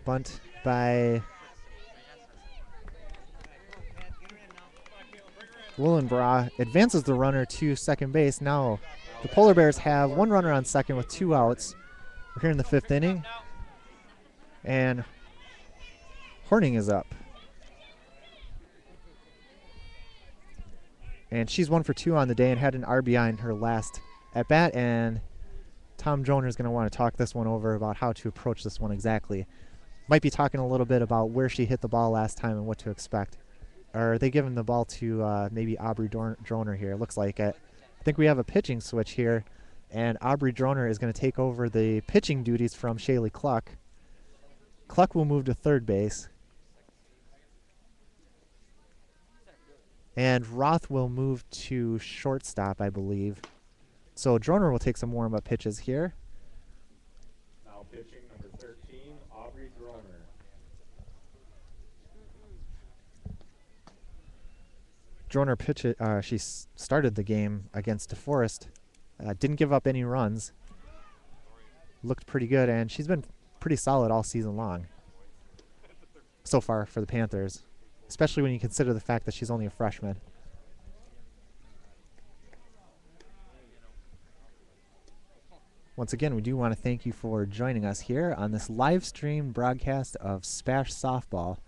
Speaker 2: Bunt by Uhlenbrock advances the runner to second base. Now the Polar Bears have 1 runner on second with 2 outs. We're here in the 5th inning, and Horning is up. And she's 1 for 2 on the day and had an RBI in her last at-bat, and Tom Joner is going to want to talk this one over about how to approach this one exactly. Might be talking a little bit about where she hit the ball last time and what to expect. Or are they giving the ball to maybe Aubrey Droner here? Looks like it. I think we have a pitching switch here, and Aubrey Droner is going to take over the pitching duties from Shaylee Cluck. Cluck will move to third base. And Roth will move to shortstop, I believe. So Droner will take some warm-up pitches here.
Speaker 1: Now pitching number 13, Aubrey Droner.
Speaker 2: Droner she started the game against DeForest. Didn't give up any runs. Looked pretty good, and she's been pretty solid all season long so far for the Panthers, especially when you consider the fact that she's only a freshman. Once again, we do want to thank you for joining us here on this live stream broadcast of SPASH Softball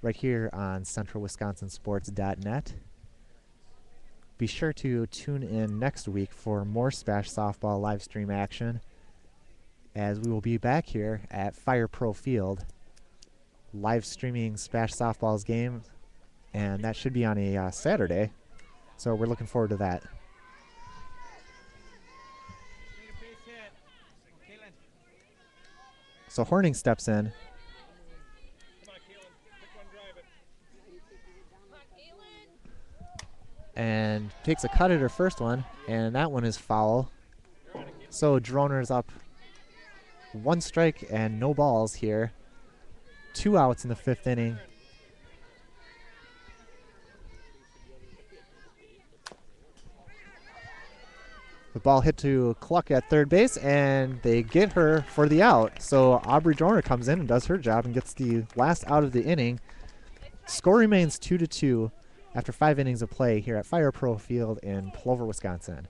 Speaker 2: right here on centralwisconsinsports.net. Be sure to tune in next week for more SPASH Softball live stream action, as we will be back here at Fire Pro Field live streaming SPASH Softball's game, and that should be on a Saturday, so we're looking forward to that. So Horning steps in and takes a cut at her first one, and that one is foul. So Droner's up 1 strike and no balls here. 2 outs in the 5th inning. The ball hit to Cluck at third base, and they get her for the out. So Aubrey Droner comes in and does her job and gets the last out of the inning. Score remains 2-2 after 5 innings of play here at Fire Pro Field in Plover, Wisconsin.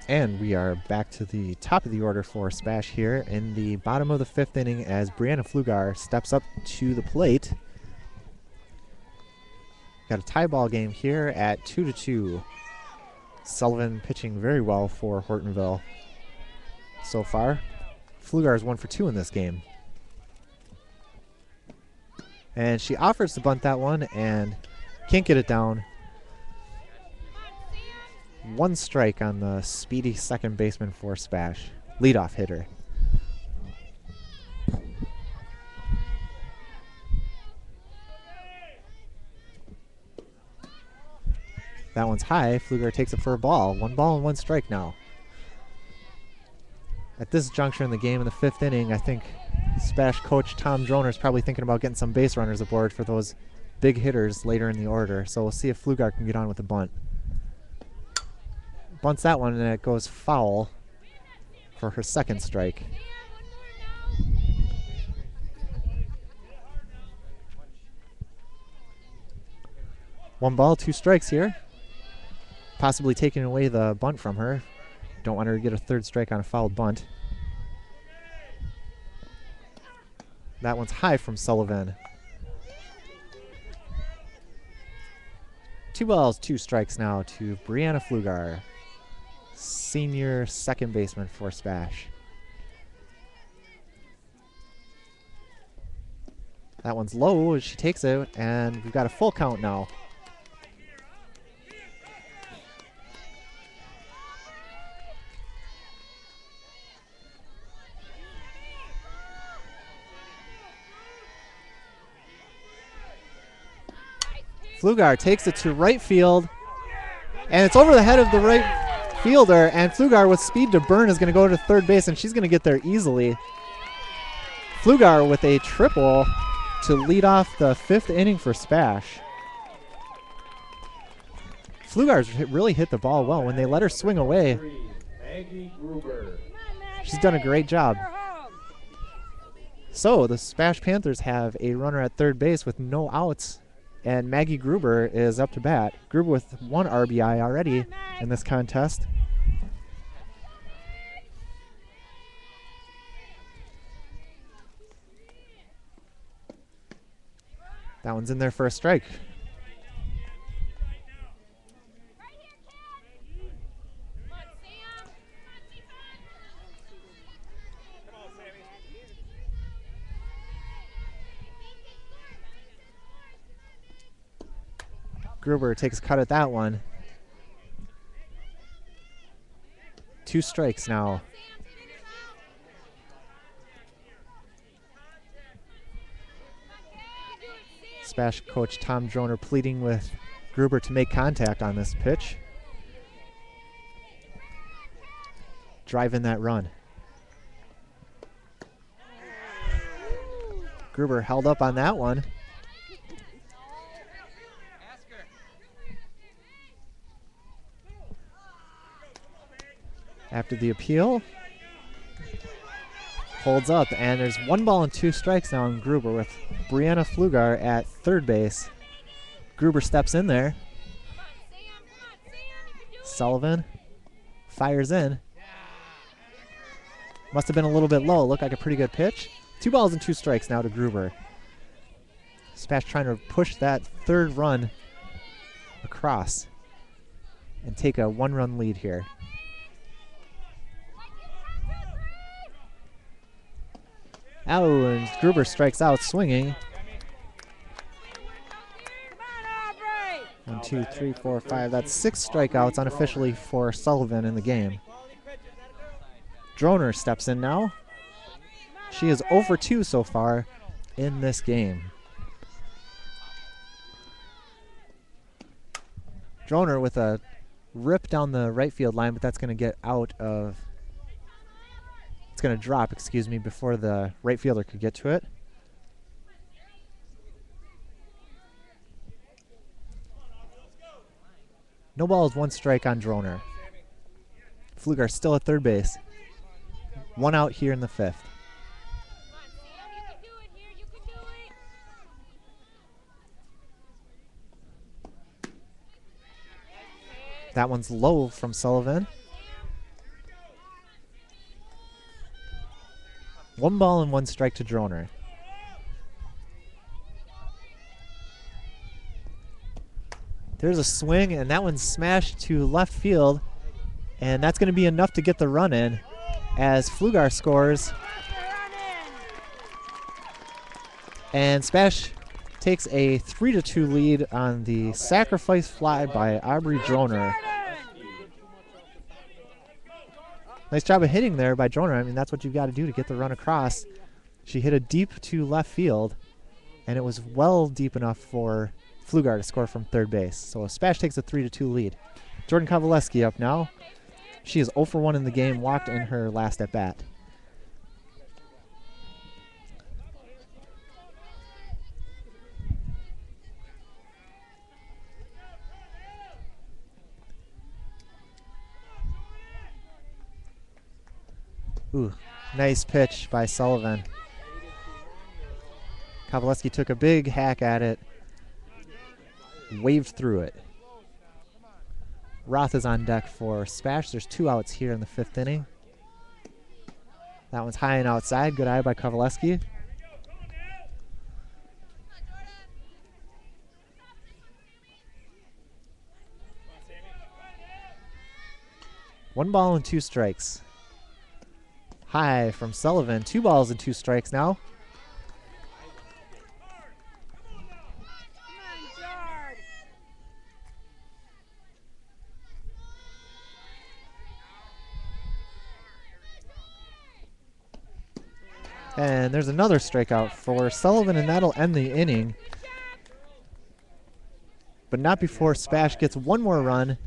Speaker 2: And we are back to the top of the order for SPASH here in the bottom of the 5th inning as Brianna Flugar steps up to the plate. Got a tie ball game here at 2-2. Sullivan pitching very well for Hortonville so far. Flugar is 1 for 2 in this game. And she offers to bunt that one and can't get it down. 1 strike on the speedy second baseman for SPASH. Leadoff hitter. That one's high. Flugar takes it for a ball. 1 ball and 1 strike now. At this juncture in the game in the 5th inning, I think SPASH coach Tom Droner is probably thinking about getting some base runners aboard for those big hitters later in the order. So we'll see if Flugar can get on with the bunt. Bunts that one and it goes foul for her 2nd strike. One ball, 2 strikes here. Possibly taking away the bunt from her. Don't want her to get a 3rd strike on a fouled bunt. That one's high from Sullivan. 2 balls, 2 strikes now to Brianna Flugar, senior second baseman for SPASH. That one's low as she takes it, and we've got a full count now. Flugar takes it to right field, and it's over the head of the right fielder, and Flugar with speed to burn is going to go to 3rd base, and she's going to get there easily. Flugar with a triple to lead off the 5th inning for SPASH. Flugar's really hit the ball well. When they let her swing away, she's done a great job. So the SPASH Panthers have a runner at 3rd base with no outs, and Maggie Gruber is up to bat. Gruber with 1 RBI already in this contest. That one's in there for a strike. Gruber takes a cut at that one. 2 strikes now. SPASH coach Tom Droner pleading with Gruber to make contact on this pitch. Drive in that run. Gruber held up on that one. After the appeal, holds up, and there's 1 ball and 2 strikes now on Gruber with Brianna Flugar at 3rd base. Gruber steps in there. Sullivan fires in. Must have been a little bit low. Looked like a pretty good pitch. 2 balls and 2 strikes now to Gruber. SPASH trying to push that 3rd run across and take a 1-run lead here. Oh, and Gruber strikes out swinging. 1, 2, 3, 4, 5. That's 6 strikeouts unofficially for Sullivan in the game. Droner steps in now. She is 0 for 2 so far in this game. Droner with a rip down the right field line, but that's going to get out of... It's going to drop, excuse me, before the right fielder could get to it. No balls, 1 strike on Droner. Flugar still at 3rd base. 1 out here in the 5th. That one's low from Sullivan. 1 ball and 1 strike to Droner. There's a swing, and that one's smashed to left field, and that's going to be enough to get the run in as Pflugar scores. And SPASH takes a 3-2 lead on the sacrifice fly by Aubrey Droner. Nice job of hitting there by Droner. I mean, that's what you've got to do to get the run across. She hit a deep to left field, and it was well deep enough for Pflugar to score from third base. So SPASH takes a 3-2 lead. Jordan Kowaleski up now. She is 0 for 1 in the game, walked in her last at bat. Ooh, nice pitch by Sullivan. Kowaleski took a big hack at it, waved through it. Roth is on deck for SPASH. There's 2 outs here in the 5th inning. That one's high and outside. Good eye by Kowaleski. One ball and 2 strikes. High from Sullivan. 2 balls and 2 strikes now. And there's another strikeout for Sullivan, and that'll end the inning. But not before SPASH gets 1 more run,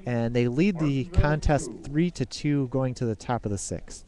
Speaker 2: and they lead the contest 3-2 going to the top of the 6th.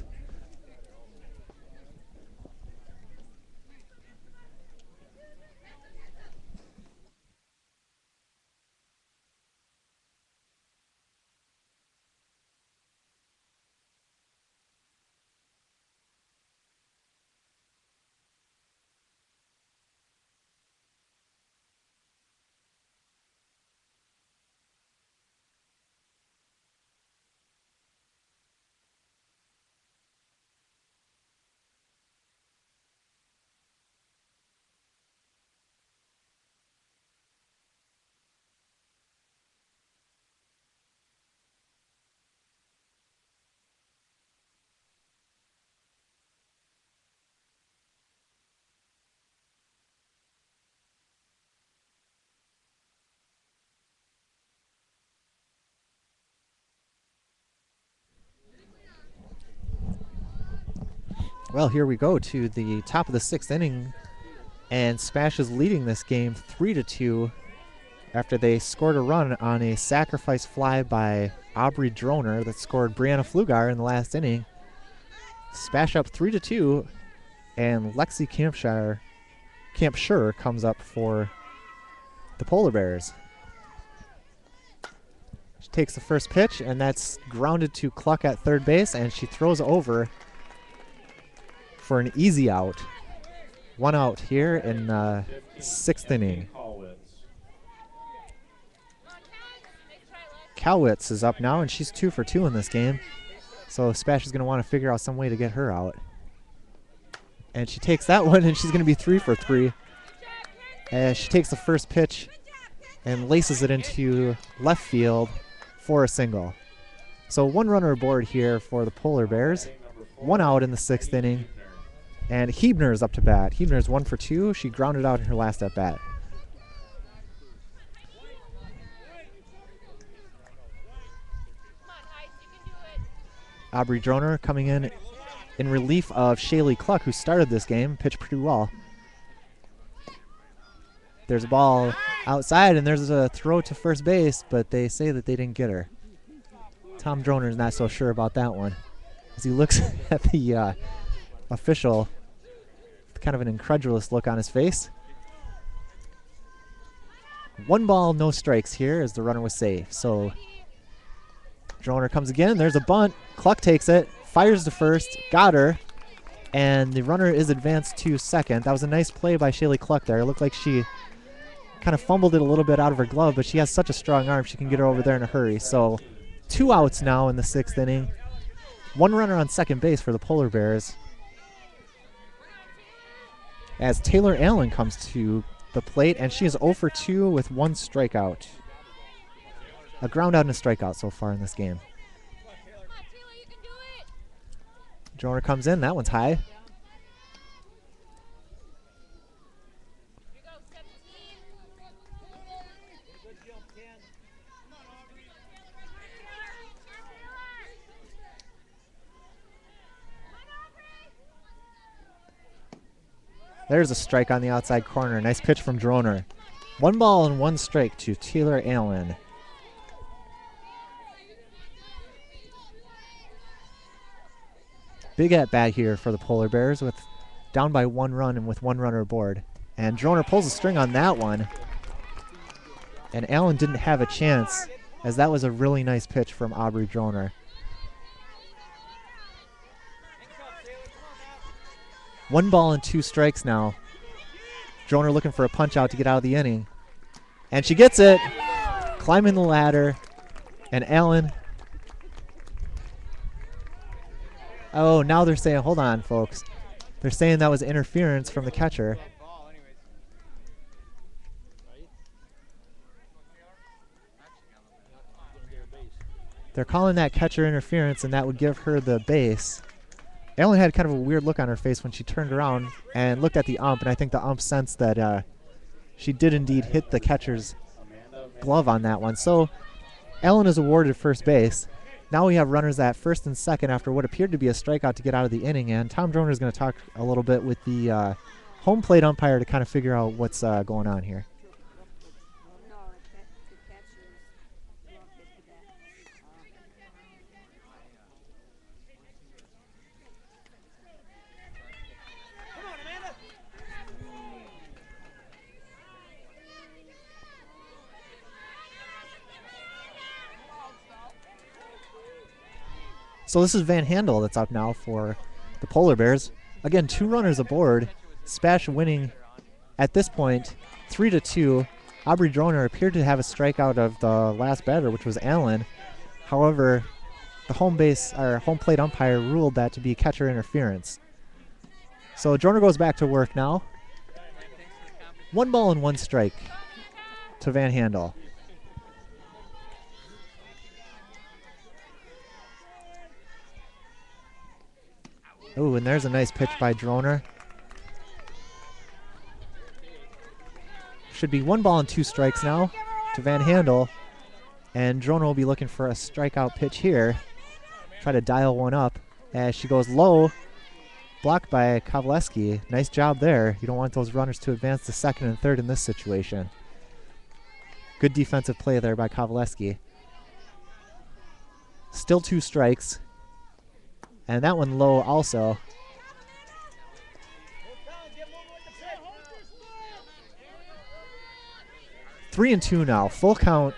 Speaker 2: Well, here we go to the top of the 6th inning, and SPASH is leading this game 3-2 after they scored a run on a sacrifice fly by Aubrey Droner that scored Brianna Pflugar in the last inning. SPASH up 3-2, and Lexi Campshire comes up for the Polar Bears. She takes the first pitch, and that's grounded to Cluck at third base, and she throws over for an easy out. 1 out here in the 6th inning. Cowitz is up now, and she's 2 for 2 in this game. So SPASH is going to want to figure out some way to get her out. And she takes that one, and she's going to be 3 for 3. As she takes the first pitch and laces it into left field for a single. So 1 runner aboard here for the Polar Bears. 1 out in the 6th inning. And Hebner is up to bat. Hebner is 1 for 2. She grounded out in her last at bat. Aubrey Droner coming in relief of Shaylee Cluck, who started this game, pitched pretty well. There's a ball outside, and there's a throw to first base, but they say that they didn't get her. Tom Droner's not so sure about that one, as he looks at the official with kind of an incredulous look on his face. 1 ball, no strikes here as the runner was safe. So Droner comes again. There's a bunt. Cluck takes it, fires to first, got her, and the runner is advanced to second. That was a nice play by Shaylee Cluck there. It looked like she kind of fumbled it a little bit out of her glove, but she has such a strong arm she can get her over there in a hurry. So 2 outs now in the 6th inning. 1 runner on second base for the Polar Bears. as Taylor Allen comes to the plate, and she is 0 for 2 with 1 strikeout. A ground out and a strikeout so far in this game. Joner comes in. That one's high. There's a strike on the outside corner. Nice pitch from Droner. 1 ball and 1 strike to Taylor Allen. Big at bat here for the Polar Bears with down by 1 run and with 1 runner aboard. And Droner pulls a string on that one. And Allen didn't have a chance, as that was a really nice pitch from Aubrey Droner. 1 ball and 2 strikes now. Droner looking for a punch out to get out of the inning. And she gets it. Climbing the ladder. And Allen. Oh, now they're saying, hold on, folks. They're saying that was interference from the catcher. They're calling that catcher interference, and that would give her the base. Allen had kind of a weird look on her face when she turned around and looked at the ump, and I think the ump sensed that she did indeed hit the catcher's glove on that one. So Allen is awarded first base. Now we have runners at first and second after what appeared to be a strikeout to get out of the inning, and Tom Droner is going to talk a little bit with the home plate umpire to kind of figure out what's going on here. So this is Van Handel that's up now for the Polar Bears. Again, 2 runners aboard. SPASH winning at this point 3-2. Aubrey Droner appeared to have a strikeout of the last batter, which was Allen. However, the home plate umpire ruled that to be catcher interference. So Droner goes back to work now. 1 ball and 1 strike to Van Handel. Ooh, and there's a nice pitch by Droner. Should be 1 ball and 2 strikes now to Van Handel. And Droner will be looking for a strikeout pitch here. Try to dial one up as she goes low. Blocked by Kovaleski. Nice job there. You don't want those runners to advance to second and third in this situation. Good defensive play there by Kovaleski. Still 2 strikes. And that one low also. Three and 2 now, full count.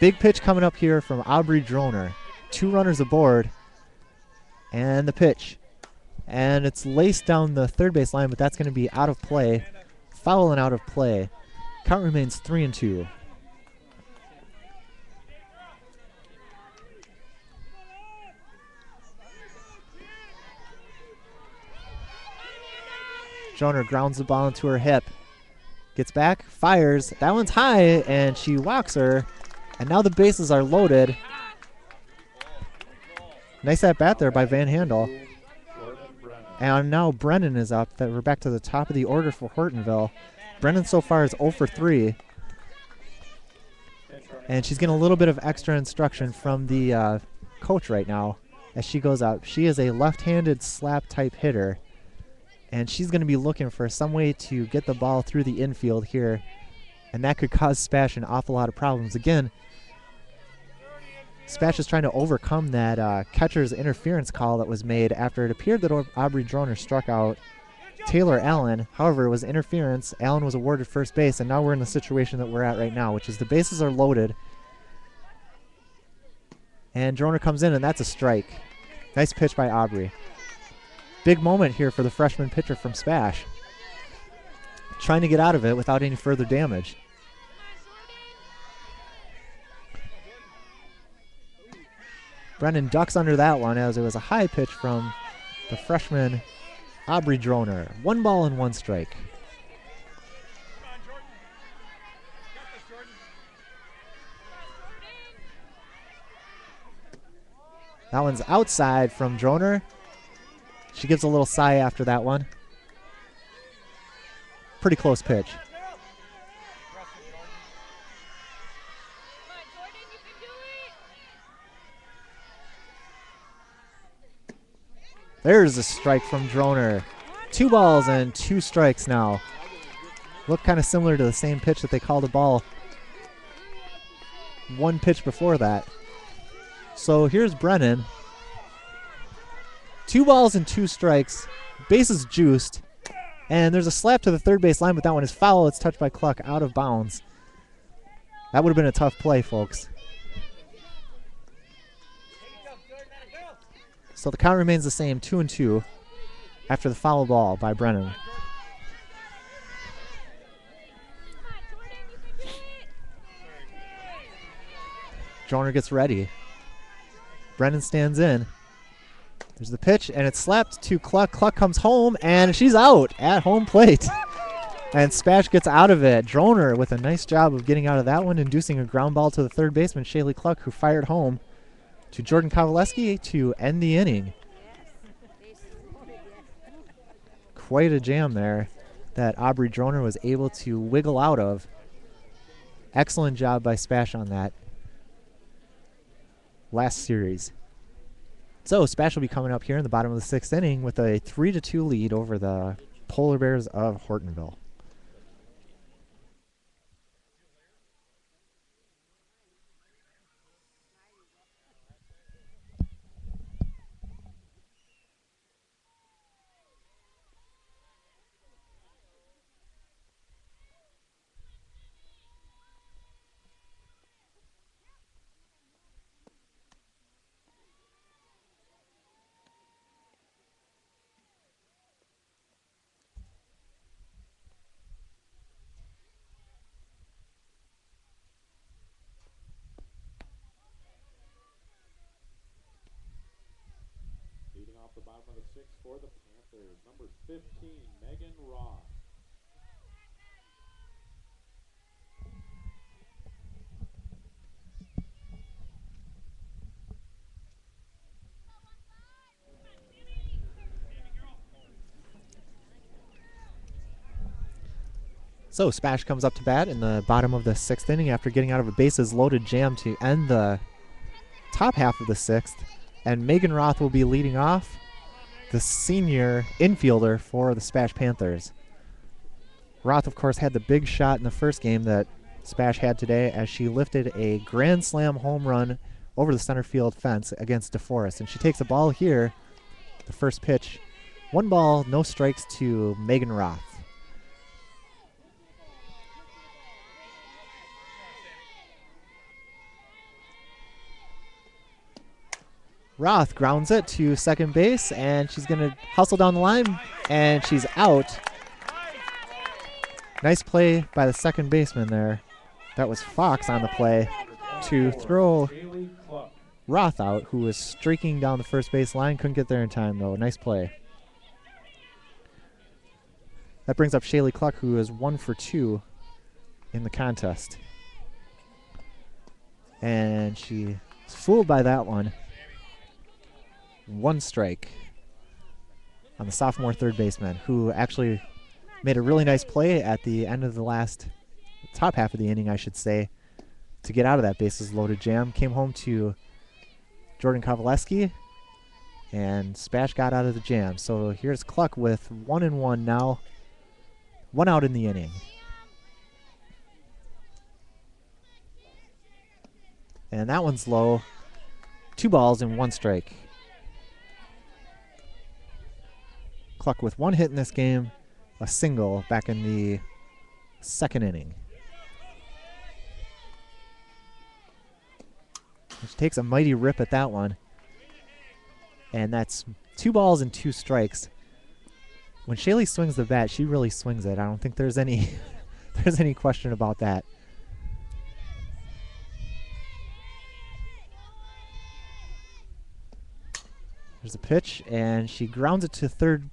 Speaker 2: Big pitch coming up here from Aubrey Droner. 2 runners aboard. And the pitch. And it's laced down the third base line, but that's going to be out of play. Foul and out of play. Count remains 3 and 2. Droner grounds the ball into her hip. Gets back, fires. That one's high, and she walks her. And now the bases are loaded. Nice at bat there by Van Handel. And now Brennan is up. We're back to the top of the order for Hortonville. Brennan so far is 0 for 3. And she's getting a little bit of extra instruction from the coach right now as she goes up. She is a left-handed slap type hitter. And she's going to be looking for some way to get the ball through the infield here. And that could cause SPASH an awful lot of problems. Again, SPASH is trying to overcome that catcher's interference call that was made after it appeared that Aubrey Droner struck out Taylor Allen. However, it was interference. Allen was awarded first base, and now we're in the situation that we're at right now, which is the bases are loaded. And Droner comes in, and that's a strike. Nice pitch by Aubrey. Big moment here for the freshman pitcher from SPASH. Trying to get out of it without any further damage. Brennan ducks under that one as it was a high pitch from the freshman Aubrey Droner. 1 ball and 1 strike. That one's outside from Droner. She gives a little sigh after that one. Pretty close pitch. There's a strike from Droner. 2 balls and 2 strikes now. Look kind of similar to the same pitch that they called a ball 1 pitch before that. So here's Brennan. 2 balls and 2 strikes. Bases juiced. And there's a slap to the third base line, but that one is foul. It's touched by Cluck out of bounds. That would have been a tough play, folks. So the count remains the same, 2-2, after the foul ball by Brennan. Droner gets ready. Brennan stands in. There's the pitch, and it's slapped to Cluck. Cluck comes home, and she's out at home plate. And Spash gets out of it. Droner with a nice job of getting out of that one, inducing a ground ball to the third baseman, Shaylee Cluck, who fired home to Jordan Kowaleski to end the inning. Quite a jam there that Aubrey Droner was able to wiggle out of. Excellent job by Spash on that last series. So Spash will be coming up here in the bottom of the 6th inning with a 3-2 lead over the Polar Bears of Hortonville.
Speaker 4: Off the bottom of the 6th for the Panthers, number 15, Megan Ross.
Speaker 2: So Spash comes up to bat in the bottom of the 6th inning after getting out of a bases loaded jam to end the top half of the 6th. And Megan Roth will be leading off, the senior infielder for the Spash Panthers. Roth, of course, had the big shot in the first game that Spash had today as she lifted a grand slam home run over the center field fence against DeForest. And she takes a ball here, the first pitch. 1 ball, no strikes to Megan Roth. Roth grounds it to second base, and she's going to hustle down the line, and she's out. Nice play by the second baseman there. That was Fox on the play to throw Roth out, who was streaking down the first base line. Couldn't get there in time, though. Nice play. That brings up Shaylee Cluck, who is 1 for 2 in the contest. And she's fooled by that one. 1 strike on the sophomore third baseman, who actually made a really nice play at the end of the top half of the inning, I should say, to get out of that bases loaded jam. Came home to Jordan Kowaleski, and Spash got out of the jam. So here's Cluck with 1-1 now. 1 out in the inning. And that one's low. 2 balls and 1 strike. Cluck with 1 hit in this game, a single back in the 2nd inning. She takes a mighty rip at that one. And that's 2 balls and 2 strikes. When Shaylee swings the bat, she really swings it. I don't think there's any question about that. There's a pitch, and she grounds it to third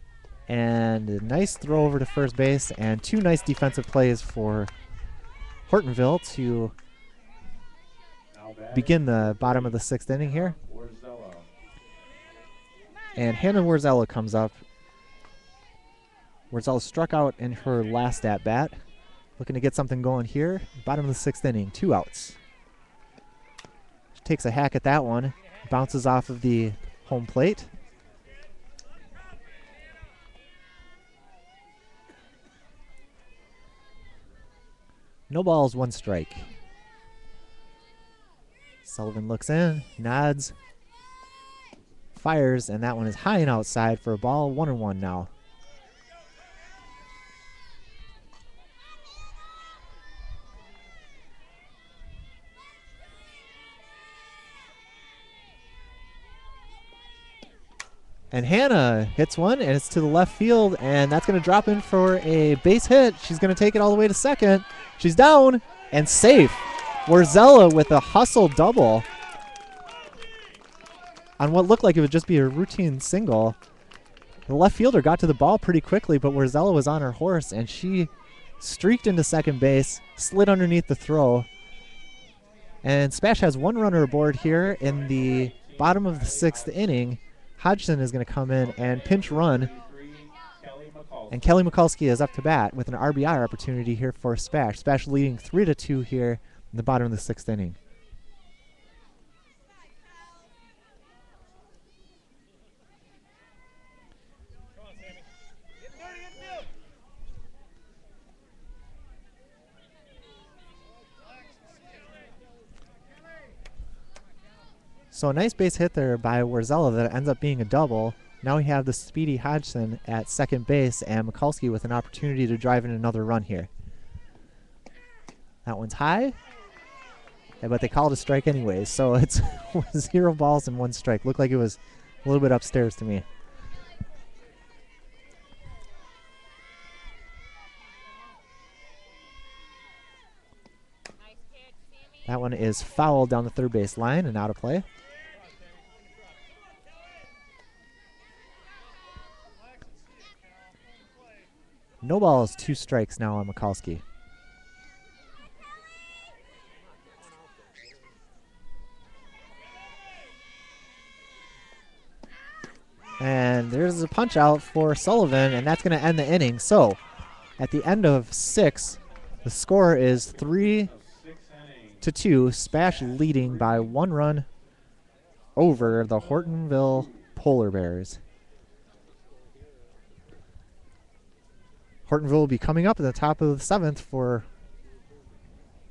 Speaker 2: And a nice throw over to first base, and 2 nice defensive plays for Hortonville to begin the bottom of the 6th inning here. And Hannah Warzella comes up. Warzella struck out in her last at-bat. Looking to get something going here. Bottom of the 6th inning, 2 outs. She takes a hack at that one. Bounces off of the home plate. No balls, 1 strike. Sullivan looks in, nods, fires, and that one is high and outside for a ball. 1-1 now. And Hannah hits one, and it's to the left field, and that's going to drop in for a base hit. She's going to take it all the way to second. She's down and safe. Warzella with a hustle double on what looked like it would just be a routine single. The left fielder got to the ball pretty quickly, but Warzella was on her horse, and she streaked into second base, slid underneath the throw. And SPASH has 1 runner aboard here in the bottom of the 6th inning. Hodgson is going to come in and pinch run. And Kelly Mikulski is up to bat with an RBI opportunity here for SPASH. SPASH leading 3-2 here in the bottom of the 6th inning. So a nice base hit there by Warzella that ends up being a double. Now we have the speedy Hodgson at second base and Mikulski with an opportunity to drive in another run here. That one's high, but they called a strike anyways, so it's 0 balls and 1 strike. Looked like it was a little bit upstairs to me. That one is fouled down the third base line and out of play. No balls, 2 strikes now on Mikulski. And there's a punch out for Sullivan, and that's going to end the inning. So at the end of 6, the score is 3-2. SPASH leading by 1 run over the Hortonville Polar Bears. Hortonville will be coming up at the top of the 7th for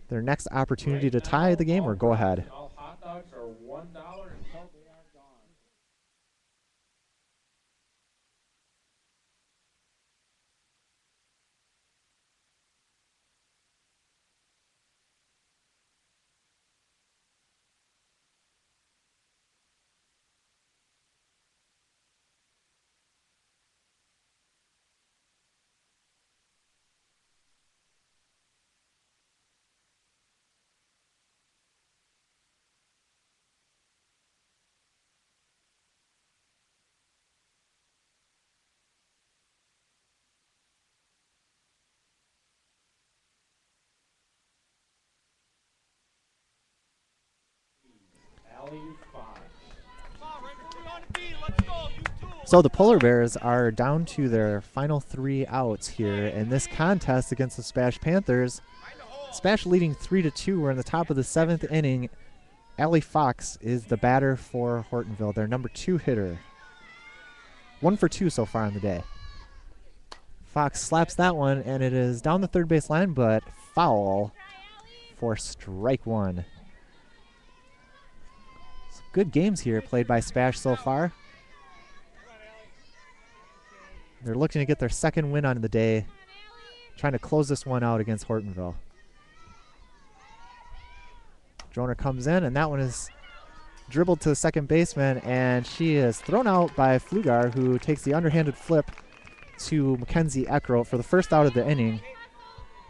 Speaker 2: their next opportunity to tie the game or go ahead.
Speaker 1: All hot dogs are $1 until they are gone.
Speaker 2: So the Polar Bears are down to their final 3 outs here in this contest against the SPASH Panthers. SPASH leading 3-2. We're in the top of the 7th inning. Allie Fox is the batter for Hortonville, their number 2 hitter. 1 for 2 so far on the day. Fox slaps that one, and it is down the third base line, but foul for strike 1. Some good games here played by SPASH so far. They're looking to get their 2nd win on the day, trying to close this one out against Hortonville. Droner comes in, and that one is dribbled to the second baseman, and she is thrown out by Flugar, who takes the underhanded flip to Mackenzie Eckroat for the first out of the inning.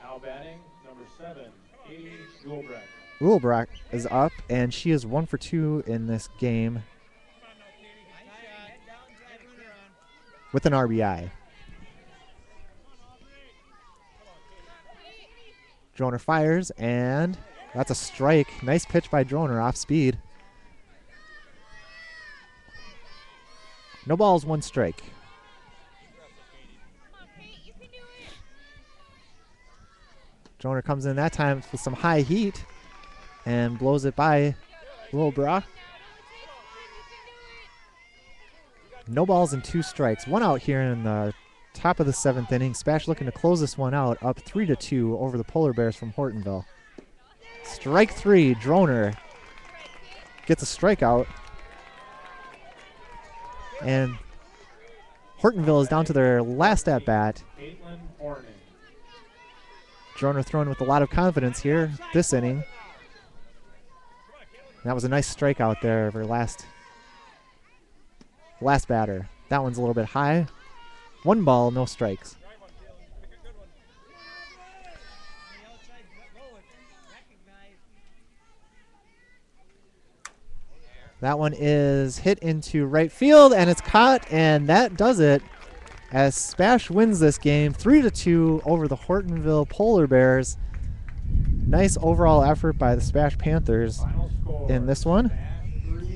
Speaker 1: Now batting, number 7, Katie Ulbrecht.
Speaker 2: Ulbrecht is up, and she is 1 for 2 in this game with an RBI. Droner fires, and that's a strike. Nice pitch by Droner off speed. No balls, 1 strike. Droner comes in that time with some high heat and blows it by Wilbra. No balls and 2 strikes. 1 out here in the top of the 7th inning. SPASH looking to close this one out, up 3-2 over the Polar Bears from Hortonville. Strike 3, Droner gets a strikeout. And Hortonville is down to their last at-bat. Droner throwing with a lot of confidence here this inning. That was a nice strikeout there of her last batter. That one's a little bit high. 1 ball, no strikes. That one is hit into right field, and it's caught, and that does it as SPASH wins this game 3-2 over the Hortonville Polar Bears. Nice overall effort by the SPASH Panthers in this one,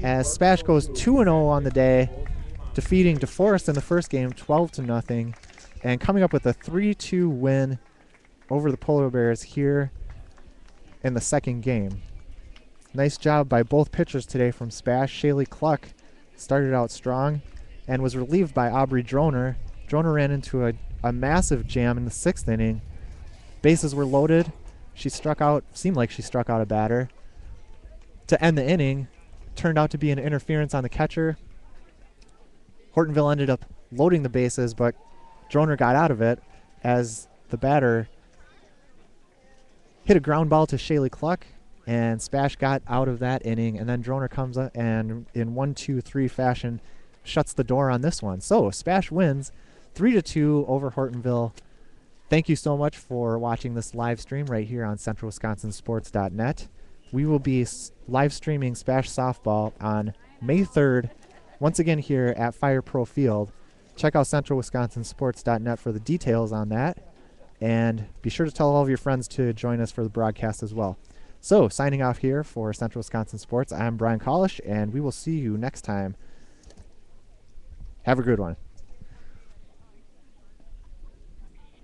Speaker 2: as SPASH goes 2-0 on the day, defeating DeForest in the first game 12-0, and coming up with a 3-2 win over the Polar Bears here in the second game. Nice job by both pitchers today from SPASH. Shaylee Cluck started out strong and was relieved by Aubrey Droner. Droner ran into a massive jam in the 6th inning. Bases were loaded. She struck out, seemed like she struck out a batter. To end the inning, turned out to be an interference on the catcher. Hortonville ended up loading the bases, but Droner got out of it as the batter hit a ground ball to Shaylee Cluck, and SPASH got out of that inning, and then Droner comes up and in 1-2-3 fashion shuts the door on this one. So SPASH wins 3-2 over Hortonville. Thank you so much for watching this live stream right here on CentralWisconsinSports.net. We will be live streaming SPASH softball on May 3rd, once again here at Fire Pro Field. Check out CentralWisconsinSports.net for the details on that, and be sure to tell all of your friends to join us for the broadcast as well. So, signing off here for Central Wisconsin Sports, I'm Brian Kalish, and we will see you next time. Have a good one.